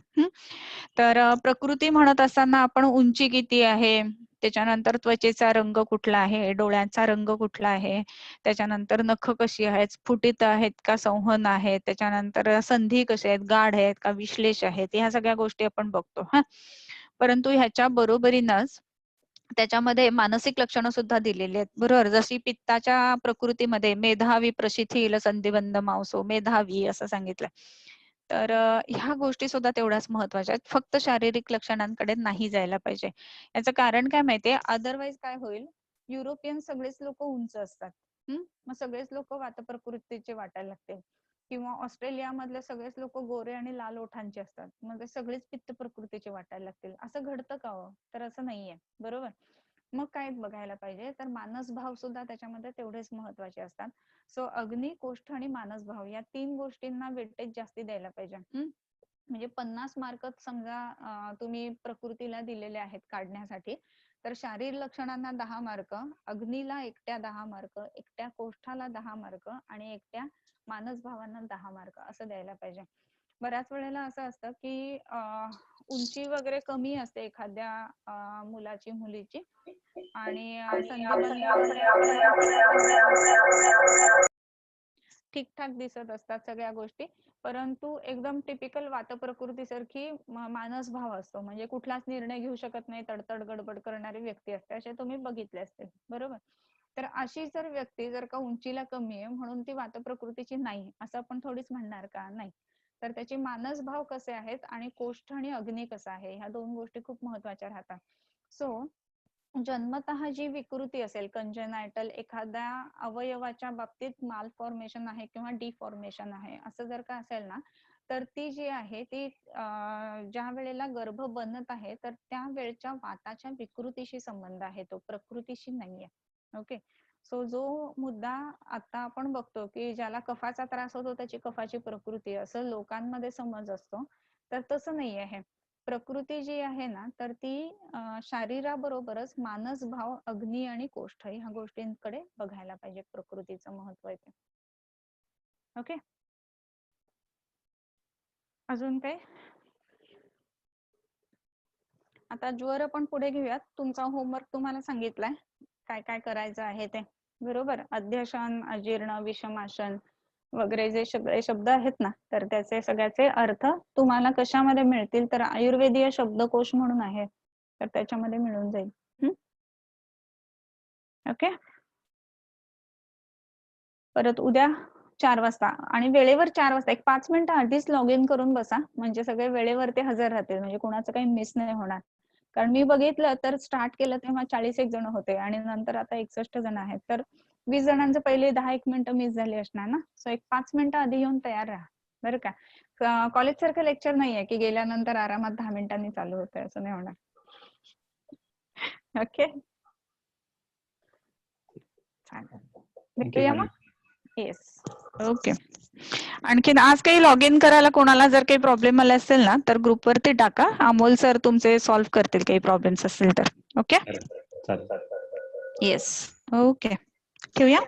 [SPEAKER 1] तर प्रकृती म्हणत असताना आपण उंची किती आहे, त्याच्यानंतर त्वचेचा रंग कुठला आहे, डोळ्यांचा रंग कुठला आहे, त्याच्यानंतर नख कशी आहेत, स्फुटित आहेत का संहन आहेत, त्याच्यानंतर संधी कशी आहेत, गाढ आहेत का विश्लेष आहेत, ह्या सगळ्या गोष्टी आपण बघतो. हा, परंतु ह्याच्या बरोबरीनच त्याच्यामध्ये मानसिक लक्षणं सुद्धा दिलेली आहेत, बरोबर. जशी पित्ताच्या प्रकृतीमध्ये मेधावी, प्रशिथिल, संधिबंध मांसो, मेधावी असं सांगितलंय. तर ह्या गोष्टी सुद्धा तेवढ्याच महत्वाच्या आहेत. फक्त शारीरिक लक्षणांकडे नाही जायला पाहिजे. याचं कारण काय माहितीये, अदरवाईज काय होईल, युरोपियन सगळेच लोक उंच असतात, मग सगळेच लोक वात प्रकृतीचे वाटायला लागतील. किंवा ऑस्ट्रेलिया मधले सगळेच लोक गोरे आणि लाल ओठांचे असतात, मग ते सगळेच पित्त प्रकृतीचे वाटायला लागतील. असं घडतं का हो? तर असं नाहीये, बरोबर. मग काय बघायला पाहिजे तर मानस भाव सुद्धा त्याच्यामध्ये तेवढेच महत्वाचे असतात. सो अग्नी, कोष्ठ आणि मानस भाव या 3 गोष्टींना वेटेज जास्ती द्यायला पाहिजे. म्हणजे 50 मार्क समजा तुम्ही प्रकृतीला दिलेले आहेत काढण्यासाठी, तर शारीर लक्षणांना 10 मार्क, अग्नीला एकट्या 10 मार्क, एकट्या कोष्ठाला 10 मार्क आणि एकट्या मानस भावांना 10 मार्क असं द्यायला पाहिजे. बऱ्याच वेळेला असं असतं की उंची वगैरे कमी असते एखाद्या मुलाची, मुलीची, आणि संधिबंध वगैरे आपल्याला ठीकठाक दिसत असतात सगळ्या गोष्टी, परंतु एकदम टिपिकल वातप्रकृतीसारखी मानस भाव असतो, म्हणजे कुठलाच निर्णय घेऊ शकत नाही, तडतड गडबड करणारी व्यक्ती असते, असे तुम्ही बघितले असतील, बरोबर? तर अशी जर व्यक्ती जर का उंचीला कमी आहे म्हणून ती वातप्रकृतीची नाही असं आपण थोडीच म्हणणार का? नाही. तर त्याचे मानस भाव कसे आहेत आणि कोष्ठ आणि अग्नी कसा आहे, ह्या 2 गोष्टी खूप महत्वाच्या राहतात. सो जन्मतः जी विकृती असेल, कंजेनायटल एखाद्या अवयवाच्या बाबतीत माल फॉर्मेशन आहे किंवा डिफॉर्मेशन आहे असं जर का असेल ना, तर ती जी आहे ती ज्या वेळेला गर्भ बनत आहे तर त्या वेळच्या वाताच्या विकृतीशी संबंध आहे, तो प्रकृतीशी नाहीये. ओके. सो जो मुद्दा आता आपण बघतो की ज्याला कफाचा त्रास होतो त्याची कफाची प्रकृती असं लोकांमध्ये समज असतो, तर तसं नाही आहे. प्रकृती जी आहे ना तर ती शारीराबरोबरच मानस भाव, अग्नी आणि कोष्ठ ह्या गोष्टींकडे बघायला पाहिजे, प्रकृतीचं महत्व आहे. ओके. अजून काय? आता ज्वर आपण पुढे घेऊयात. तुमचा होमवर्क तुम्हाला सांगितलाय काय काय करायचं आहे ते, बरोबर? अध्यशन, अजीर्ण, विषमासन वगैरे जे सगळे शब्द आहेत ना, तर त्याचे सगळ्याचे अर्थ तुम्हाला कशामध्ये मिळतील, तर आयुर्वेदीय शब्दकोश म्हणून आहे, तर त्याच्यामध्ये मिळून जाईल. ओके. परत उद्या 4 वाजता, आणि वेळेवर 4 वाजता एक 5 मिनिटं आधीच लॉग इन करून बसा, म्हणजे सगळे वेळेवरती हजर राहतील, म्हणजे कोणाचं काही मिस नाही होणार. कारण मी बघितलं तर स्टार्ट केलं तेव्हा 40 जण होते आणि नंतर आता 61 जण आहेत, तर 20 जणांचं पहिले 10-1 मिनिटं मिस झाली असणार ना. सो एक 5 मिनिटं आधी येऊन तयार राहा, बरं का? कॉलेज सारखं लेक्चर नाहीये की गेल्यानंतर आरामात 10 मिनिटांनी चालू होतंय, असं नाही होणार. ओके, चालेल, भेटूया मग. Yes, okay. आणखीन आज काही लॉग इन करायला कोणाला जर काही प्रॉब्लेम आला असेल ना तर ग्रुपवरती टाका, अमोल सर तुमचे सॉल्व्ह करतील काही प्रॉब्लेम्स असतील तर. ओके. येस, ओके, ठेवूया.